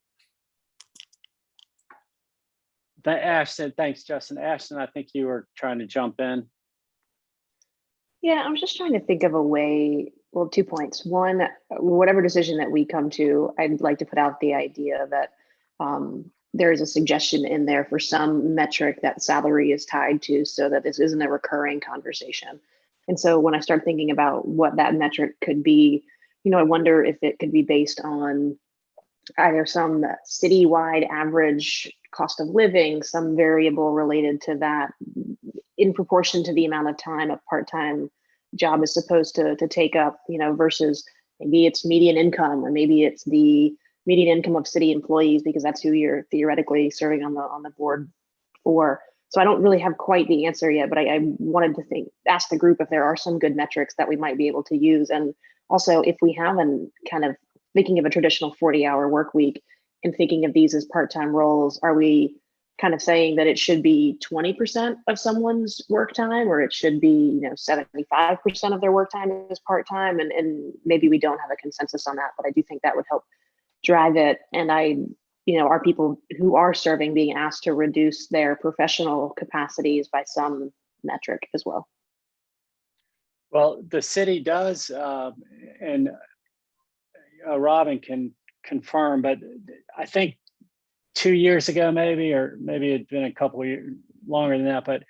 A: Ashton, thanks, Justin. Ashton, I think you were trying to jump in.
D: Yeah, I was just trying to think of a way, well, 2 points. One, whatever decision that we come to, I'd like to put out the idea that there is a suggestion in there for some metric that salary is tied to so that this isn't a recurring conversation. And so when I start thinking about what that metric could be, I wonder if it could be based on either some citywide average cost of living, some variable related to that in proportion to the amount of time a part-time job is supposed to take up, versus maybe it's median income, or maybe it's the median income of city employees, because that's who you're theoretically serving on the board for. So I don't really have quite the answer yet, but I wanted to ask the group if there are some good metrics that we might be able to use. And also if we have an kind of thinking of a traditional 40-hour work week and thinking of these as part-time roles, are we kind of saying that it should be 20% of someone's work time, or it should be 75% of their work time is part-time? And maybe we don't have a consensus on that, but I do think that would help drive it. And are people who are serving being asked to reduce their professional capacities by some metric as well?
A: Well, the city does, and Robin can confirm, but I think 2 years ago, maybe it'd been a couple of years longer than that, but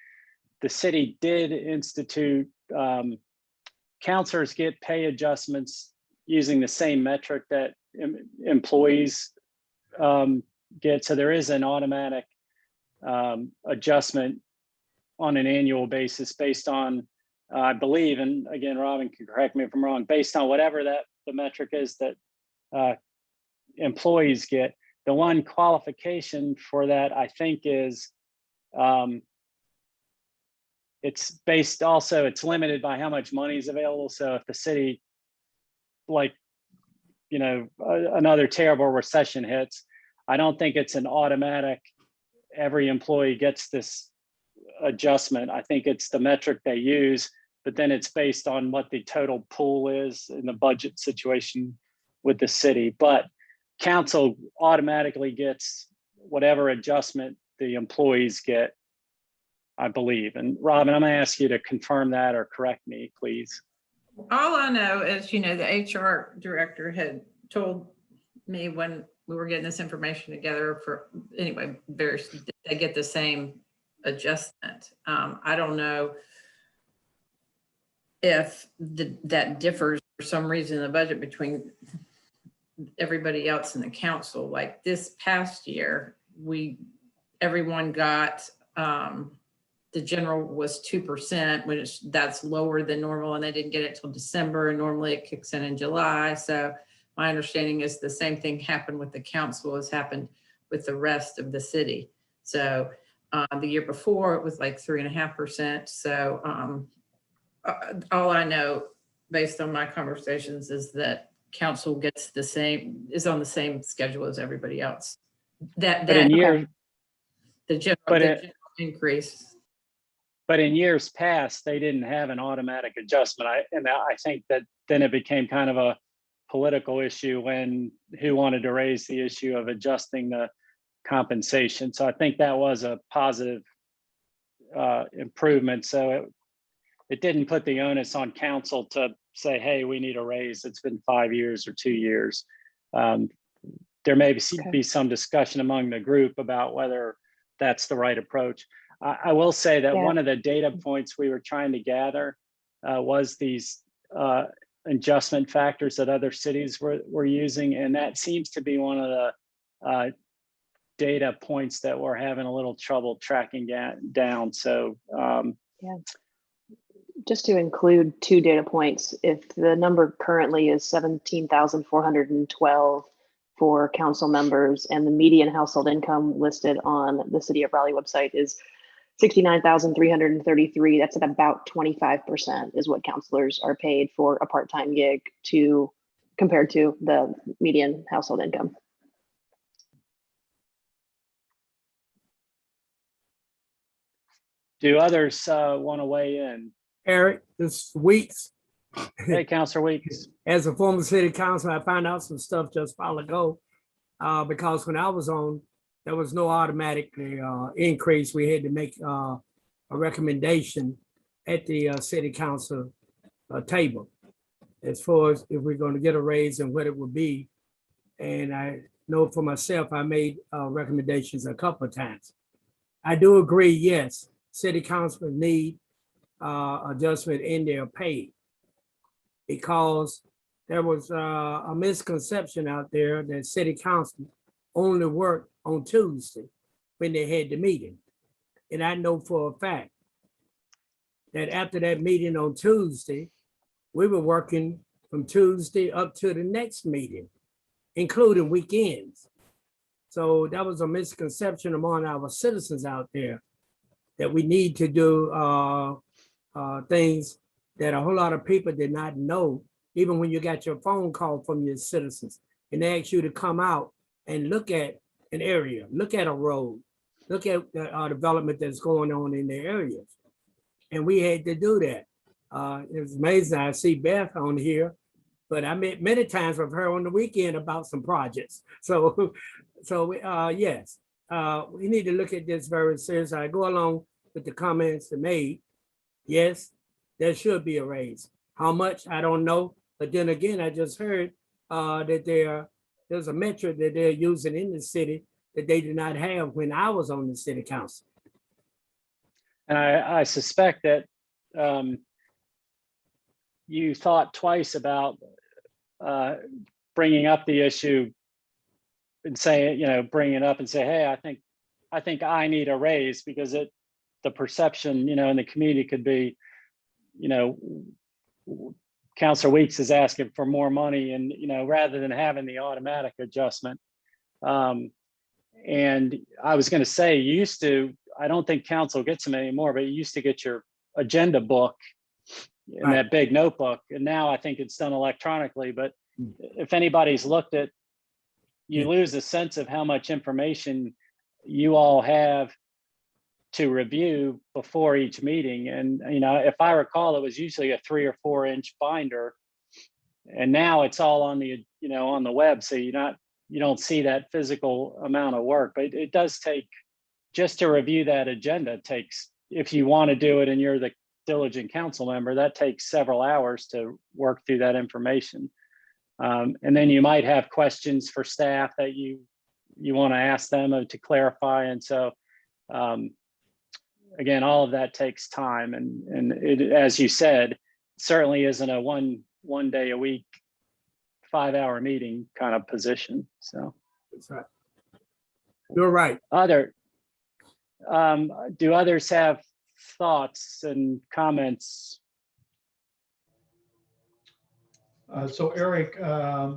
A: the city did institute counselors get pay adjustments using the same metric that employees get. So there is an automatic adjustment on an annual basis based on, I believe, and again, Robin can correct me if I'm wrong, based on whatever the metric is that employees get. The one qualification for that, I think, is it's based also, it's limited by how much money is available. So if the city, another terrible recession hits, I don't think it's an automatic, every employee gets this adjustment. I think it's the metric they use, but then it's based on what the total pool is in the budget situation with the city. But council automatically gets whatever adjustment the employees get, I believe. And Robin, I'm gonna ask you to confirm that or correct me, please.
F: All I know is, the HR director had told me when we were getting this information together they get the same adjustment. I don't know if that differs for some reason in the budget between everybody else in the council. Like this past year, everyone got, the general was 2%, that's lower than normal, and they didn't get it till December, and normally it kicks in July. So my understanding is the same thing happened with the council as happened with the rest of the city. So the year before it was like 3.5%. So all I know based on my conversations is that council gets is on the same schedule as everybody else. The general increase.
A: But in years past, they didn't have an automatic adjustment. I think that then it became kind of a political issue when who wanted to raise the issue of adjusting the compensation. So I think that was a positive improvement. So it didn't put the onus on council to say, hey, we need a raise. It's been 5 years or 2 years. There may be some discussion among the group about whether that's the right approach. I will say that one of the data points we were trying to gather was these adjustment factors that other cities were using. And that seems to be one of the data points that we're having a little trouble tracking down. So
D: just to include 2 data points, if the number currently is 17,412 for council members, and the median household income listed on the City of Raleigh website is 69,333, that's at about 25% is what counselors are paid for a part-time gig compared to the median household income.
A: Do others want to weigh in?
B: Eric, this Weeks,
A: Hey, Counselor Weeks.
B: As a former city councilor, I found out some stuff just a while ago. Because when I was on, there was no automatic increase. We had to make a recommendation at the city council table as far as if we're going to get a raise and what it would be. And I know for myself, I made recommendations a couple of times. I do agree, yes, city councilmen need adjustment in their pay because there was a misconception out there that city council only worked on Tuesday when they had the meeting. And I know for a fact that after that meeting on Tuesday, we were working from Tuesday up to the next meeting, including weekends. So that was a misconception among our citizens out there that we need to do things that a whole lot of people did not know, even when you got your phone call from your citizens and they ask you to come out and look at an area, look at a road, look at the development that's going on in the areas. And we had to do that. It was amazing. I see Beth on here, but I met many times with her on the weekend about some projects. So yes, we need to look at this very seriously. I go along with the comments they made. Yes, there should be a raise. How much, I don't know. But then again, I just heard that there's a metric that they're using in the city that they did not have when I was on the city council.
A: And I suspect that you thought twice about bringing up the issue and say, bring it up and say, hey, I think I need a raise, because the perception, in the community could be, Councilor Weeks is asking for more money, and rather than having the automatic adjustment. And I was going to say, I don't think council gets them anymore, but you used to get your agenda book in that big notebook, and now I think it's done electronically. But if anybody's looked at, you lose a sense of how much information you all have to review before each meeting. And if I recall, it was usually a 3 or 4 inch binder, and now it's all on the on the web, so you don't see that physical amount of work. But it does take, just to review that agenda takes, if you want to do it and you're the diligent council member, that takes several hours to work through that information. And then you might have questions for staff that you want to ask them to clarify. And so again, all of that takes time, and it, as you said, certainly isn't a one day a week, 5-hour meeting kind of position. So
B: that's right. You're right.
A: Do others have thoughts and comments?
E: So Eric, I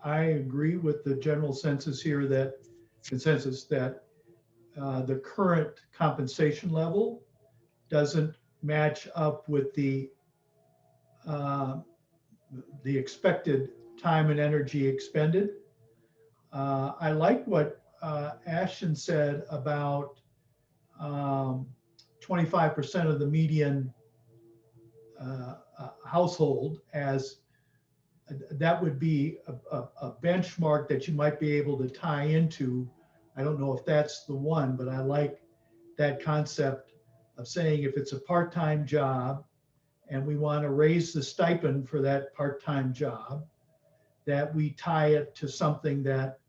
E: agree with the general consensus that the current compensation level doesn't match up with the expected time and energy expended. I like what Ashton said about 25% of the median household, as that would be a benchmark that you might be able to tie into. I don't know if that's the one, but I like that concept of saying if it's a part-time job and we want to raise the stipend for that part-time job, that we tie it to something that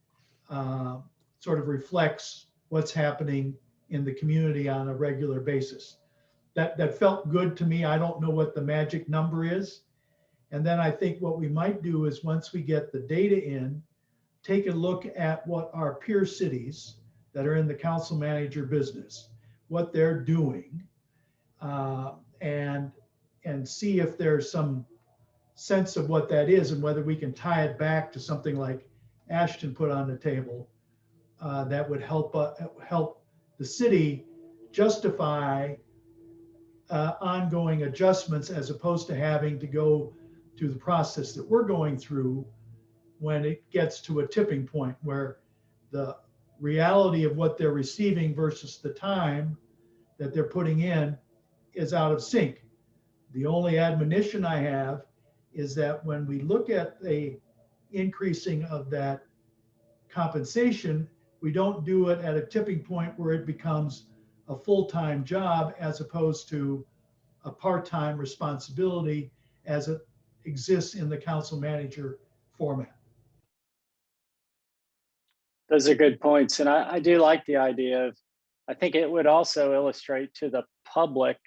E: sort of reflects what's happening in the community on a regular basis. That felt good to me. I don't know what the magic number is. And then I think what we might do is, once we get the data in, take a look at what our peer cities that are in the council manager business, what they're doing, and see if there's some sense of what that is, and whether we can tie it back to something like Ashton put on the table that would help the city justify ongoing adjustments, as opposed to having to go through the process that we're going through when it gets to a tipping point where the reality of what they're receiving versus the time that they're putting in is out of sync. The only admonition I have is that when we look at the increasing of that compensation, we don't do it at a tipping point where it becomes a full-time job as opposed to a part-time responsibility as it exists in the council manager format.
A: Those are good points. And I do like the idea of, I think it would also illustrate to the public,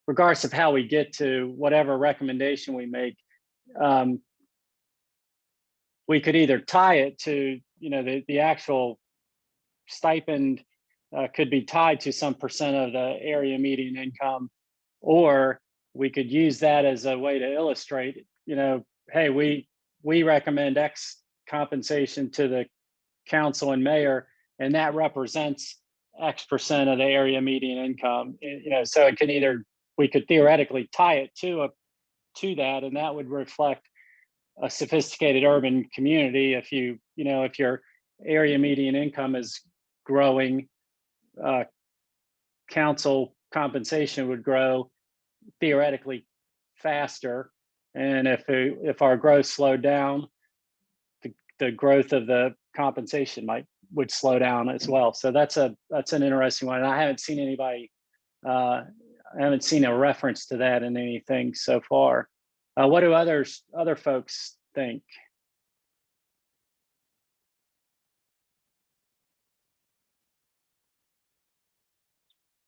A: regardless of how we get to whatever recommendation we make, we could either tie it to, the actual stipend could be tied to some percent of the area median income, or we could use that as a way to illustrate, hey, we recommend X compensation to the council and mayor, and that represents X percent of the area median income. So it can either, we could theoretically tie it to that, and that would reflect a sophisticated urban community. If if your area median income is growing, council compensation would grow theoretically faster. And if our growth slowed down, the growth of the compensation would slow down as well. So that's an interesting one. And I haven't seen I haven't seen a reference to that in anything so far. What do other folks think?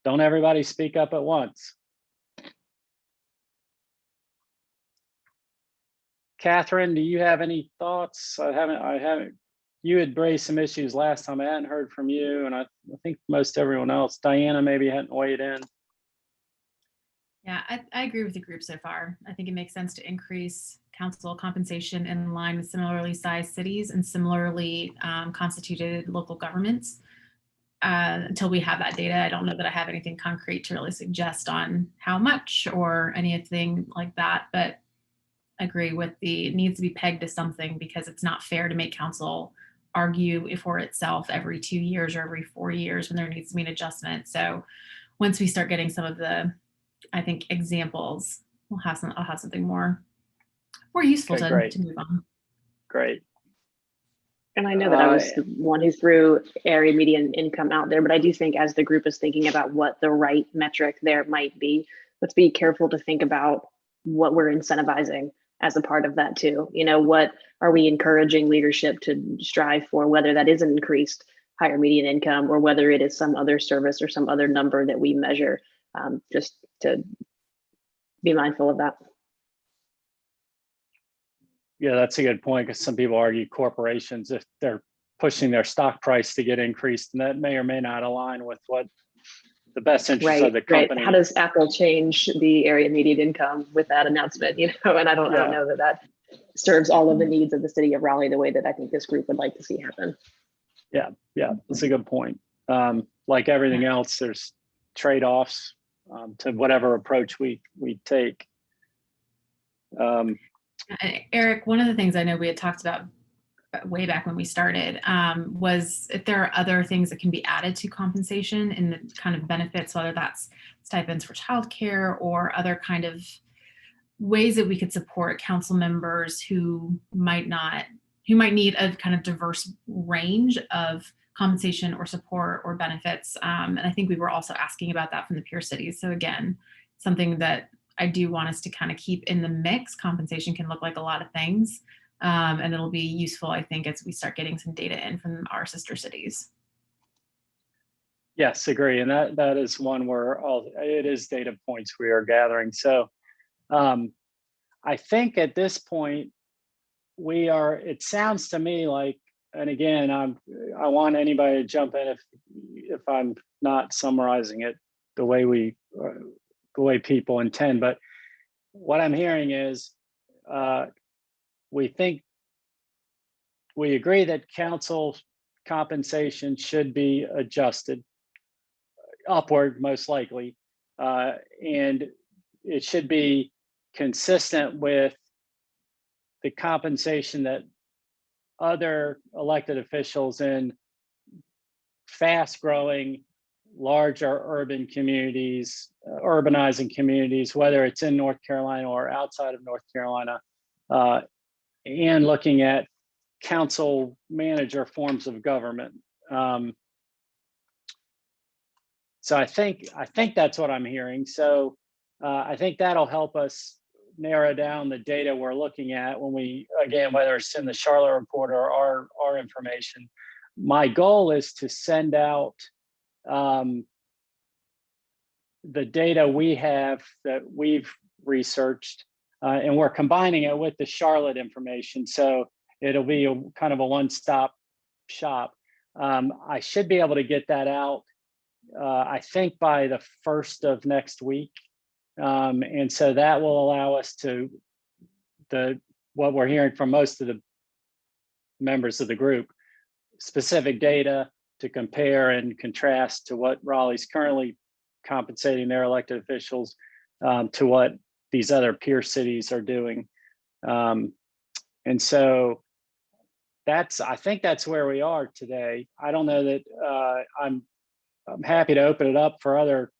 A: Don't everybody speak up at once. Catherine, do you have any thoughts? I haven't. You had raised some issues last time. I hadn't heard from you, and I think most everyone else. Diana maybe hadn't weighed in.
J: Yeah, I agree with the group so far. I think it makes sense to increase council compensation in line with similarly sized cities and similarly constituted local governments. Until we have that data, I don't know that I have anything concrete to really suggest on how much or anything like that, but I agree with it needs to be pegged to something, because it's not fair to make council argue for itself every 2 years or every 4 years when there needs to be an adjustment. So once we start getting some of the, I think, examples, I'll have something more useful to move on.
A: Great.
D: And I know that I was the one who threw area median income out there, but I do think as the group is thinking about what the right metric there might be, let's be careful to think about what we're incentivizing as a part of that too. What are we encouraging leadership to strive for, whether that is an increased higher median income or whether it is some other service or some other number that we measure, just to be mindful of that.
A: Yeah, that's a good point, because some people argue corporations, if they're pushing their stock price to get increased, and that may or may not align with what the best interest of the company.
D: Right. How does Apple change the area median income with that announcement? And I don't know that serves all of the needs of the city of Raleigh the way that I think this group would like to see happen.
A: Yeah, that's a good point. Like everything else, there's trade-offs to whatever approach we take.
J: Eric, one of the things I know we had talked about way back when we started was if there are other things that can be added to compensation in the kind of benefits, whether that's stipends for childcare or other kind of ways that we could support council members who might need a kind of diverse range of compensation or support or benefits. And I think we were also asking about that from the peer cities. So again, something that I do want us to kind of keep in the mix. Compensation can look like a lot of things. And it'll be useful, I think, as we start getting some data in from our sister cities.
A: Yes, agree. And that is one where it is data points we are gathering. So I think at this point, it sounds to me like, and again, I want anybody to jump in if I'm not summarizing it the way people intend, but what I'm hearing is we agree that council compensation should be adjusted upward, most likely, and it should be consistent with the compensation that other elected officials in fast-growing larger urban communities, urbanizing communities, whether it's in North Carolina or outside of North Carolina, and looking at council manager forms of government. So I think that's what I'm hearing. So I think that'll help us narrow down the data we're looking at when we, again, whether it's in the Charlotte report or our information. My goal is to send out the data we have that we've researched, and we're combining it with the Charlotte information. So it'll be kind of a one-stop shop. I should be able to get that out, I think, by the 1st of next week. And so that will allow us to, what we're hearing from most of the members of the group, specific data to compare and contrast to what Raleigh's currently compensating their elected officials, to what these other peer cities are doing. And so I think that's where we are today. I don't know that I'm happy to open it up for other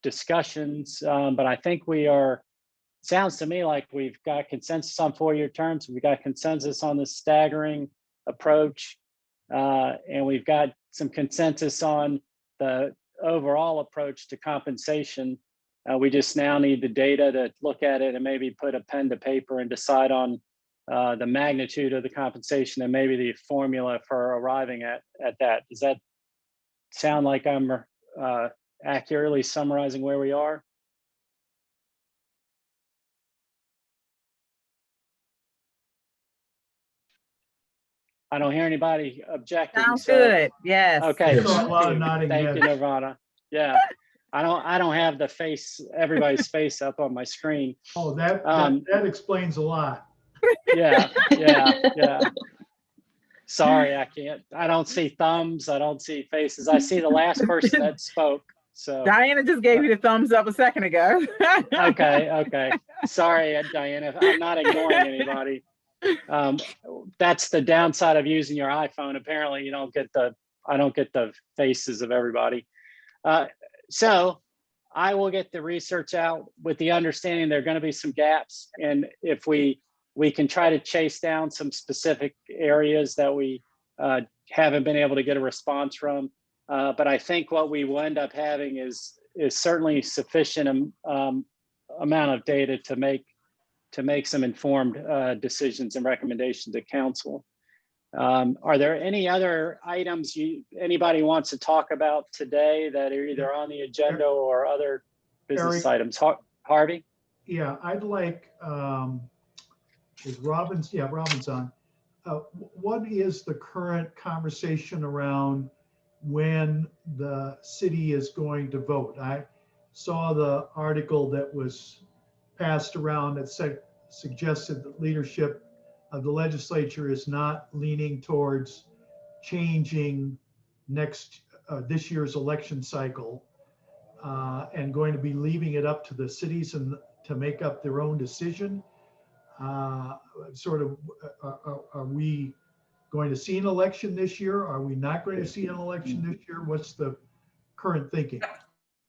A: discussions, but I think we are, sounds to me like we've got consensus on 4-year terms. We've got consensus on the staggering approach, and we've got some consensus on the overall approach to compensation. We just now need the data to look at it and maybe put a pen to paper and decide on the magnitude of the compensation and maybe the formula for arriving at that. Does that sound like I'm accurately summarizing where we are? I don't hear anybody objecting.
H: Sounds
A: so,
H: good. Yes.
A: Okay.
E: Saw a lot of nodding
A: Thank you,
E: heads.
A: Nirvana. Yeah. I don't have the face, everybody's face up on my screen.
E: Oh, that explains a lot.
A: Yeah. Sorry, I don't see thumbs. I don't see faces. I see the last person that spoke. So
H: Diana just gave you the thumbs up a second ago.
A: okay. Sorry, Diana, I'm not ignoring anybody. That's the downside of using your iPhone. Apparently I don't get the faces of everybody. So I will get the research out with the understanding there are going to be some gaps. And if we can try to chase down some specific areas that we haven't been able to get a response from. But I think what we will end up having is certainly sufficient amount of data to make some informed decisions and recommendations to council. Are there any other items anybody wants to talk about today that are either on the agenda or other business
E: Eric,
A: items? Harvey?
E: Yeah, I'd like, is Robin's, yeah, Robin's on. What is the current conversation around when the city is going to vote? I saw the article that was passed around that suggested that leadership of the legislature is not leaning towards changing this year's election cycle, and going to be leaving it up to the cities and to make up their own decision. Are we going to see an election this year? Are we not going to see an election this year? What's the current thinking?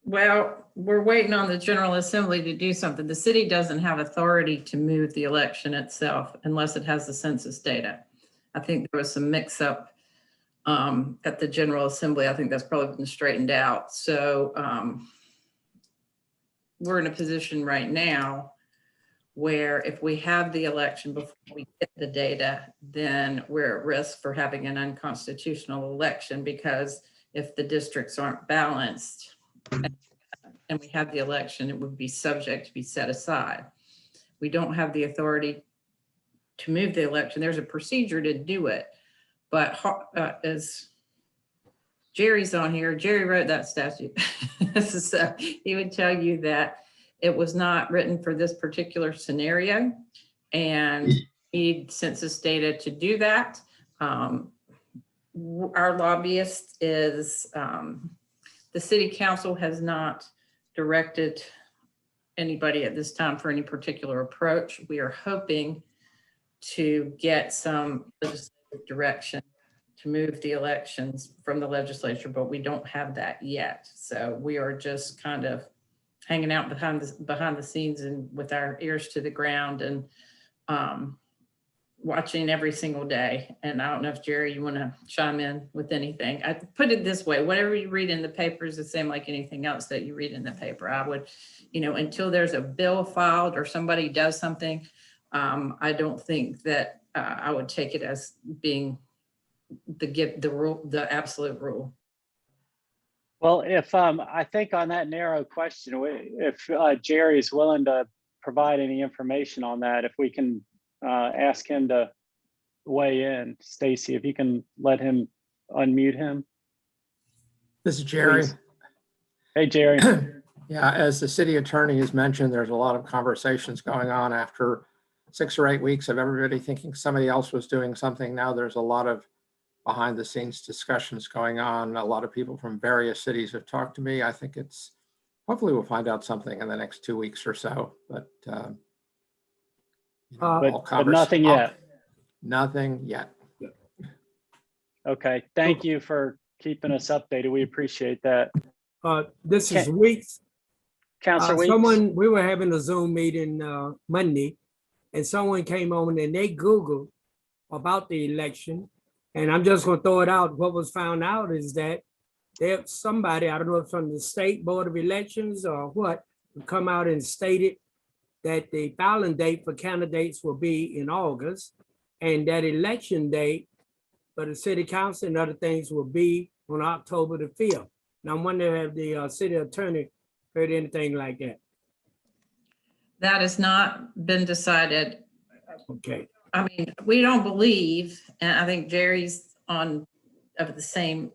F: Well, we're waiting on the General Assembly to do something. The city doesn't have authority to move the election itself unless it has the census data. I think there was some mix up at the General Assembly. I think that's probably been straightened out. So we're in a position right now where if we have the election before we get the data, then we're at risk for having an unconstitutional election, because if the districts aren't balanced and we have the election, it would be subject to be set aside. We don't have the authority to move the election. There's a procedure to do it, but as Jerry's on here, Jerry wrote that statute. So he would tell you that it was not written for this particular scenario and need census data to do that. Our lobbyist is, the city council has not directed anybody at this time for any particular approach. We are hoping to get some legislative direction to move the elections from the legislature, but we don't have that yet. So we are just kind of hanging out behind the scenes and with our ears to the ground and watching every single day. And I don't know if Jerry, you want to chime in with anything. I put it this way, whatever you read in the paper is the same like anything else that you read in the paper. I would, until there's a bill filed or somebody does something, I don't think that I would take it as being the rule, the absolute rule.
A: Well, if I think on that narrow question, if Jerry is willing to provide any information on that, if we can ask him to weigh in. Stacy, if you can let him unmute him.
M: This is Jerry.
A: Please. Hey, Jerry.
M: Yeah, as the city attorney has mentioned, there's a lot of conversations going on after 6 or 8 weeks of everybody thinking somebody else was doing something. Now there's a lot of behind the scenes discussions going on. A lot of people from various cities have talked to me. I think hopefully we'll find out something in the next 2 weeks or so, but
A: but nothing yet.
M: Nothing yet.
A: Okay, thank you for keeping us updated. We appreciate that.
B: This is Weeks.
A: Councilor Weeks.
B: We were having a Zoom meeting Monday, and someone came on and they Googled about the election. And I'm just going to throw it out. What was found out is that there's somebody, I don't know if from the State Board of Elections or what, come out and stated that the filing date for candidates will be in August, and that election date for the city council and other things will be on October the 5th. Now I'm wondering, have the city attorney heard anything like that?
F: That has not been decided.
B: Okay.
F: I mean, we don't believe, and I think Jerry's of the same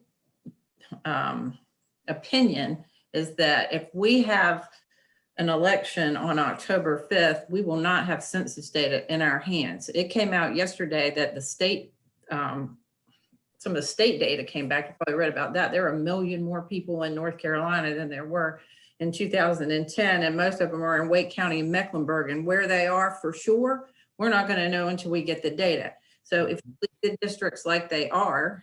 F: opinion, is that if we have an election on October 5th, we will not have census data in our hands. It came out yesterday that the state, some of the state data came back. You probably read about that. There are 1 million more people in North Carolina than there were in 2010, and most of them are in Wake County and Mecklenburg. And where they are for sure, we're not going to know until we get the data. So if we leave the districts like they are,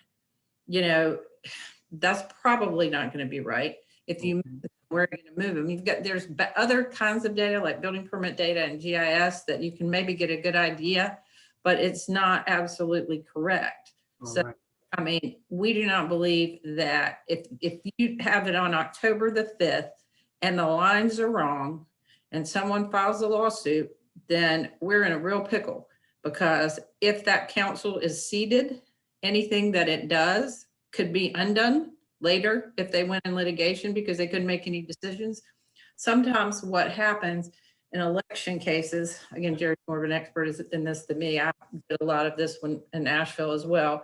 F: that's probably not going to be right. If you where are you going to move them? There's other kinds of data like building permit data and GIS that you can maybe get a good idea, but it's not absolutely correct. So, right. I mean, we do not believe that if you have it on October the 5th and the lines are wrong and someone files a lawsuit, then we're in a real pickle, because if that council is seated, anything that it does could be undone later if they went in litigation because they couldn't make any decisions. Sometimes what happens in election cases, again, Jerry's more of an expert in this than me. I did a lot of this one in Nashville as well,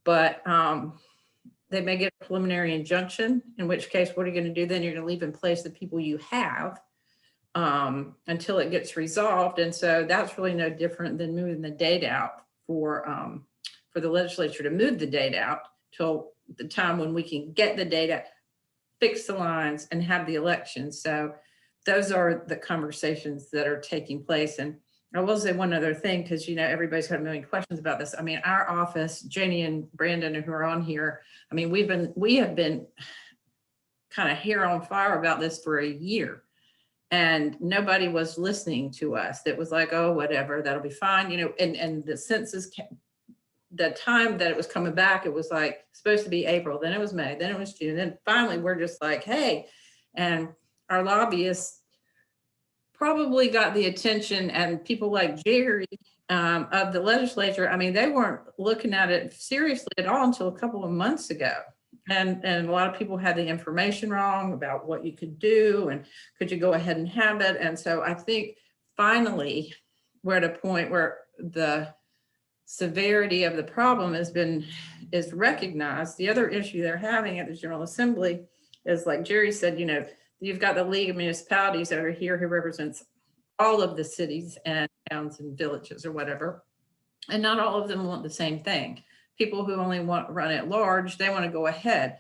F: but they may get a preliminary injunction, in which case, what are you going to do then? You're going to leave in place the people you have until it gets resolved. And so that's really no different than moving the date out for the legislature to move the date out till the time when we can get the data, fix the lines, and have the election. So those are the conversations that are taking place. And I will say one other thing, because everybody's got a million questions about this. I mean, our office, Janie and Brandon, who are on here, I mean, we have been kind of hair on fire about this for a year, and nobody was listening to us. It was like, oh, whatever, that'll be fine, and the census, the time that it was coming back, it was like supposed to be April, then it was May, then it was June, then finally we're just like, hey, and our lobbyists probably got the attention, and people like Jerry of the legislature, I mean, they weren't looking at it seriously at all until a couple of months ago. And a lot of people had the information wrong about what you could do and could you go ahead and have it. And so I think finally we're at a point where the severity of the problem is recognized. The other issue they're having at the General Assembly is, like Jerry said, you've got the League of Municipalities over here who represents all of the cities and towns and villages or whatever. And not all of them want the same thing. People who only want to run at large, they want to go ahead.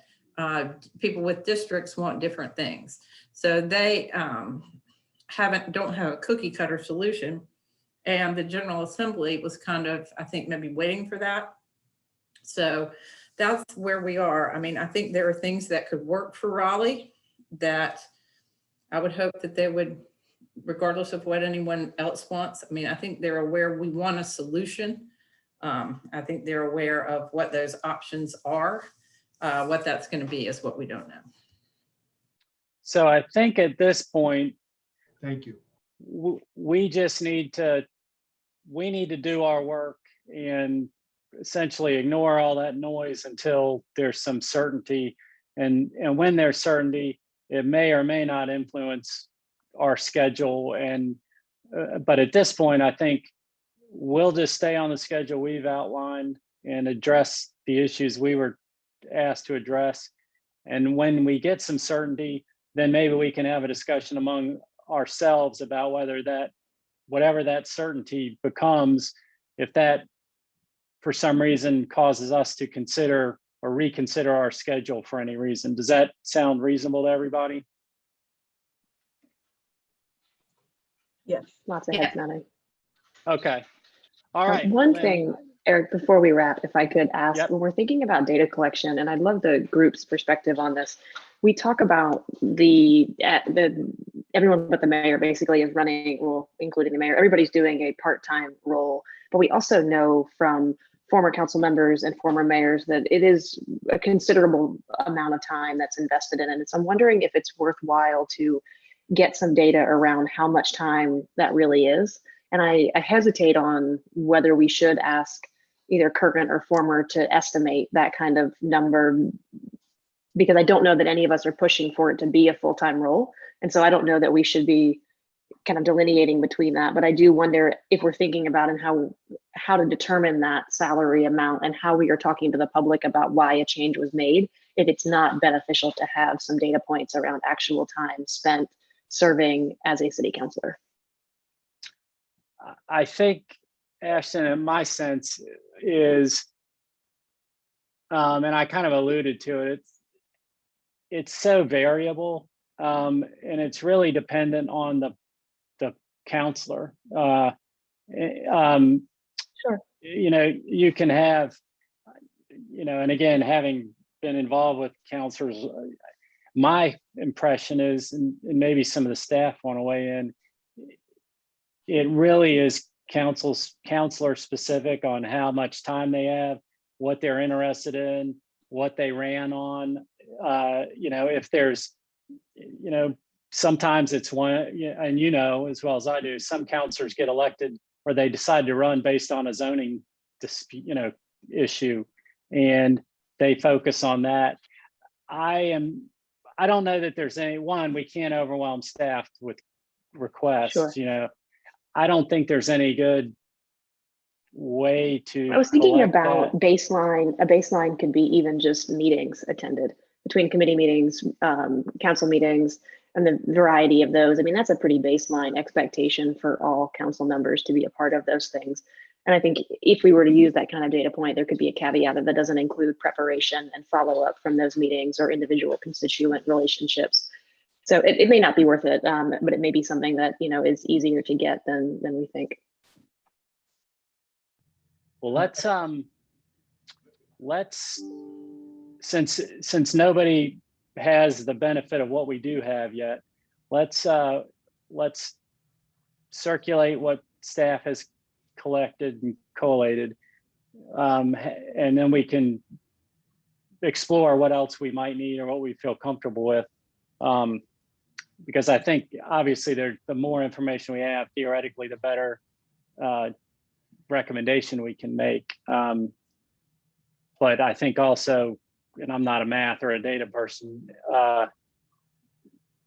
F: People with districts want different things. So they don't have a cookie cutter solution. And the General Assembly was kind of, I think, maybe waiting for that. So that's where we are. I mean, I think there are things that could work for Raleigh that I would hope that they would, regardless of what anyone else wants. I mean, I think they're aware we want a solution. I think they're aware of what those options are. What that's going to be is what we don't know.
A: So I think at this point,
E: Thank you.
A: we just need to do our work and essentially ignore all that noise until there's some certainty. And when there's certainty, it may or may not influence our schedule. And but at this point, I think we'll just stay on the schedule we've outlined and address the issues we were asked to address. And when we get some certainty, then maybe we can have a discussion among ourselves about whether that, whatever that certainty becomes, if that for some reason causes us to consider or reconsider our schedule for any reason. Does that sound reasonable to everybody?
I: Yes.
D: Lots of heads nodding.
A: Okay. All right.
D: One
A: then-
D: thing, Eric, before we wrap, if I could ask,
A: Yep.
D: when we're thinking about data collection, and I'd love the group's perspective on this, we talk about the everyone but the mayor basically is running, well, including the mayor, everybody's doing a part-time role, but we also know from former council members and former mayors that it is a considerable amount of time that's invested in it. And so I'm wondering if it's worthwhile to get some data around how much time that really is. And I hesitate on whether we should ask either current or former to estimate that kind of number, because I don't know that any of us are pushing for it to be a full-time role. And so I don't know that we should be kind of delineating between that. But I do wonder if we're thinking about and how to determine that salary amount and how we are talking to the public about why a change was made, if it's not beneficial to have some data points around actual time spent serving as a city councilor.
A: I think, Ashton, in my sense is, and I kind of alluded to it, it's so variable, and it's really dependent on the counselor.
D: Sure.
A: You know, you can have, you know, and again, having been involved with counselors, my impression is, and maybe some of the staff want to weigh in, it really is counselor specific on how much time they have, what they're interested in, what they ran on. You know, if there's, you know, sometimes it's one, and you know as well as I do, some counselors get elected or they decide to run based on a zoning dispute, you know, issue, and they focus on that. I don't know that there's any one, we can't overwhelm staff with requests.
D: Sure.
A: You know, I don't think there's any good way to.
D: I was thinking
A: collect
D: about
A: that.
D: baseline. A baseline could be even just meetings attended, between committee meetings, council meetings, and the variety of those. I mean, that's a pretty baseline expectation for all council members to be a part of those things. And I think if we were to use that kind of data point, there could be a caveat that doesn't include preparation and follow-up from those meetings or individual constituent relationships. So it may not be worth it, but it may be something that, you know, is easier to get than we think.
A: Well, since nobody has the benefit of what we do have yet, let's circulate what staff has collected and collated, and then we can explore what else we might need or what we feel comfortable with. Because I think obviously the more information we have, theoretically, the better recommendation we can make. But I think also, and I'm not a math or a data person,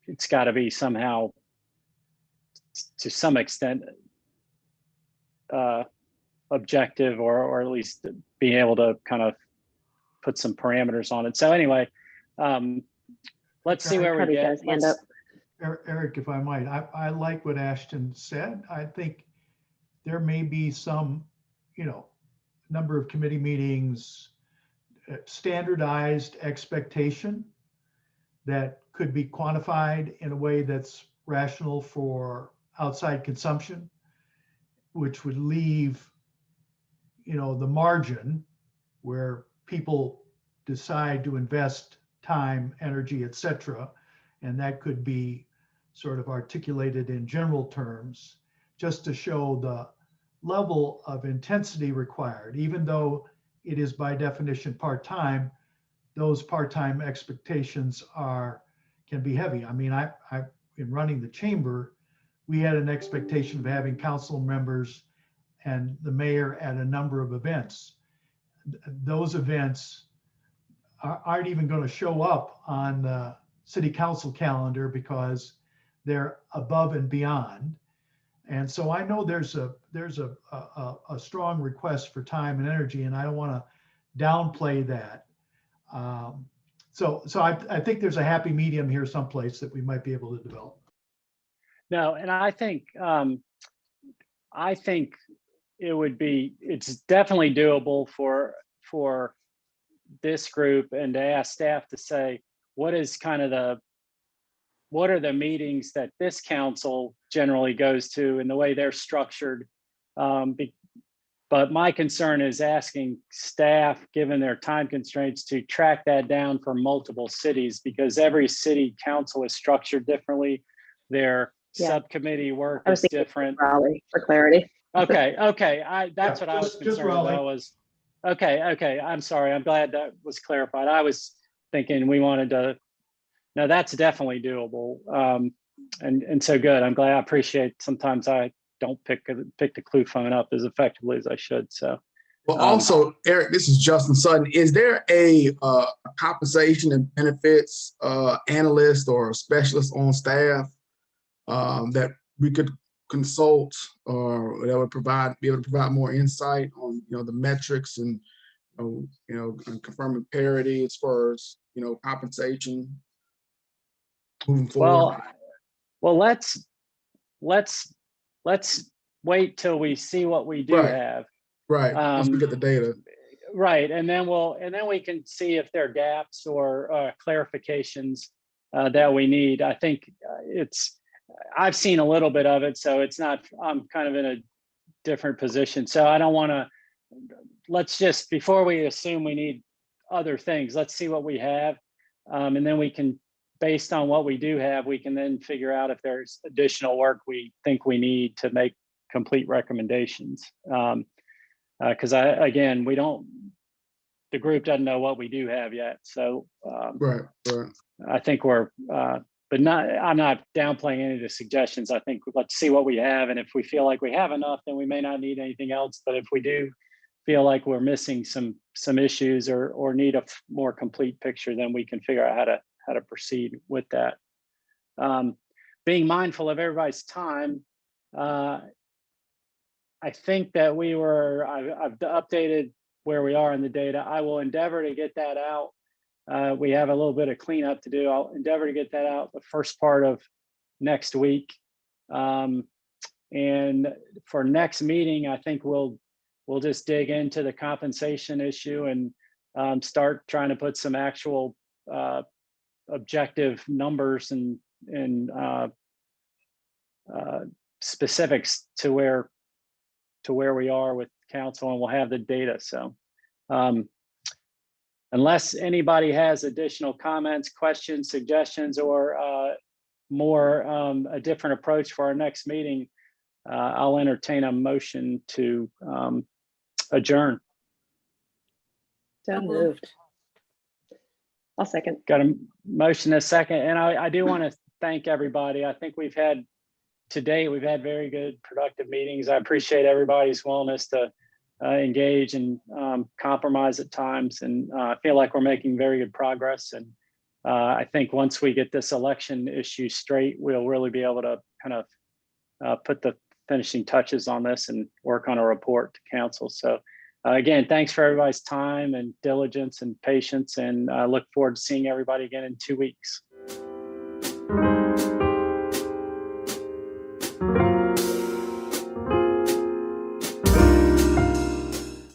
A: it's got to be somehow, to some extent, objective, or at least being able to kind of put some parameters on it. So anyway, let's see where we get.
E: Eric, if I might, I like what Ashton said. I think there may be some, you know, number of committee meetings, standardized expectation that could be quantified in a way that's rational for outside consumption, which would leave, you know, the margin where people decide to invest time, energy, et cetera, and that could be sort of articulated in general terms, just to show the level of intensity required. Even though it is by definition part-time, those part-time expectations can be heavy. I mean, in running the chamber, we had an expectation of having council members and the mayor at a number of events. Those events aren't even going to show up on the city council calendar because they're above and beyond. And so I know there's a strong request for time and energy, and I don't want to downplay that. So I think there's a happy medium here someplace that we might be able to develop.
A: No, and I think it's definitely doable for this group, and to ask staff to say, what are the meetings that this council generally goes to and the way they're structured. But my concern is asking staff, given their time constraints, to track that down for multiple cities, because every city council is structured differently. Their subcommittee work is different.
D: Raleigh, for clarity.
A: Okay. That's what I was concerned about was, okay. I'm sorry. I'm glad that was clarified. I was thinking we wanted to, no, that's definitely doable. And so good. I'm glad. I appreciate sometimes I don't pick the clue phone up as effectively as I should. So,
C: well, also, Eric, this is Justin Sutton. Is there a compensation and benefits analyst or specialist on staff that we could consult, or that would be able to provide more insight on, the metrics and and confirming parity as far as compensation moving forward?
A: Well, let's wait till we see what we do have.
C: Right. Once we get the data.
A: Right, and then we can see if there are gaps or clarifications that we need. I think I've seen a little bit of it, so it's not. I'm kind of in a different position, so I don't want to. Let's just, before we assume we need other things, let's see what we have, and then we can, based on what we do have, we can then figure out if there's additional work we think we need to make complete recommendations. Because the group doesn't know what we do have yet. So
C: right.
A: I think I'm not downplaying any of the suggestions. I think let's see what we have. And if we feel like we have enough, then we may not need anything else. But if we do feel like we're missing some issues or need a more complete picture, then we can figure out how to proceed with that. Being mindful of everybody's time, I think that I've updated where we are in the data. I will endeavor to get that out. We have a little bit of cleanup to do. I'll endeavor to get that out the first part of next week. And for next meeting, I think we'll just dig into the compensation issue and start trying to put some actual objective numbers and specifics to where we are with council, and we'll have the data. So unless anybody has additional comments, questions, suggestions, or a different approach for our next meeting, I'll entertain a motion to adjourn.
D: So moved. I'll second.
A: Got a motion, a second, and I do want to thank everybody. I think we've had very good, productive meetings. I appreciate everybody's willingness to engage and compromise at times, and I feel like we're making very good progress. And I think once we get this election issue straight, we'll really be able to kind of put the finishing touches on this and work on a report to council. So again, thanks for everybody's time and diligence and patience, and I look forward to seeing everybody again in 2 weeks.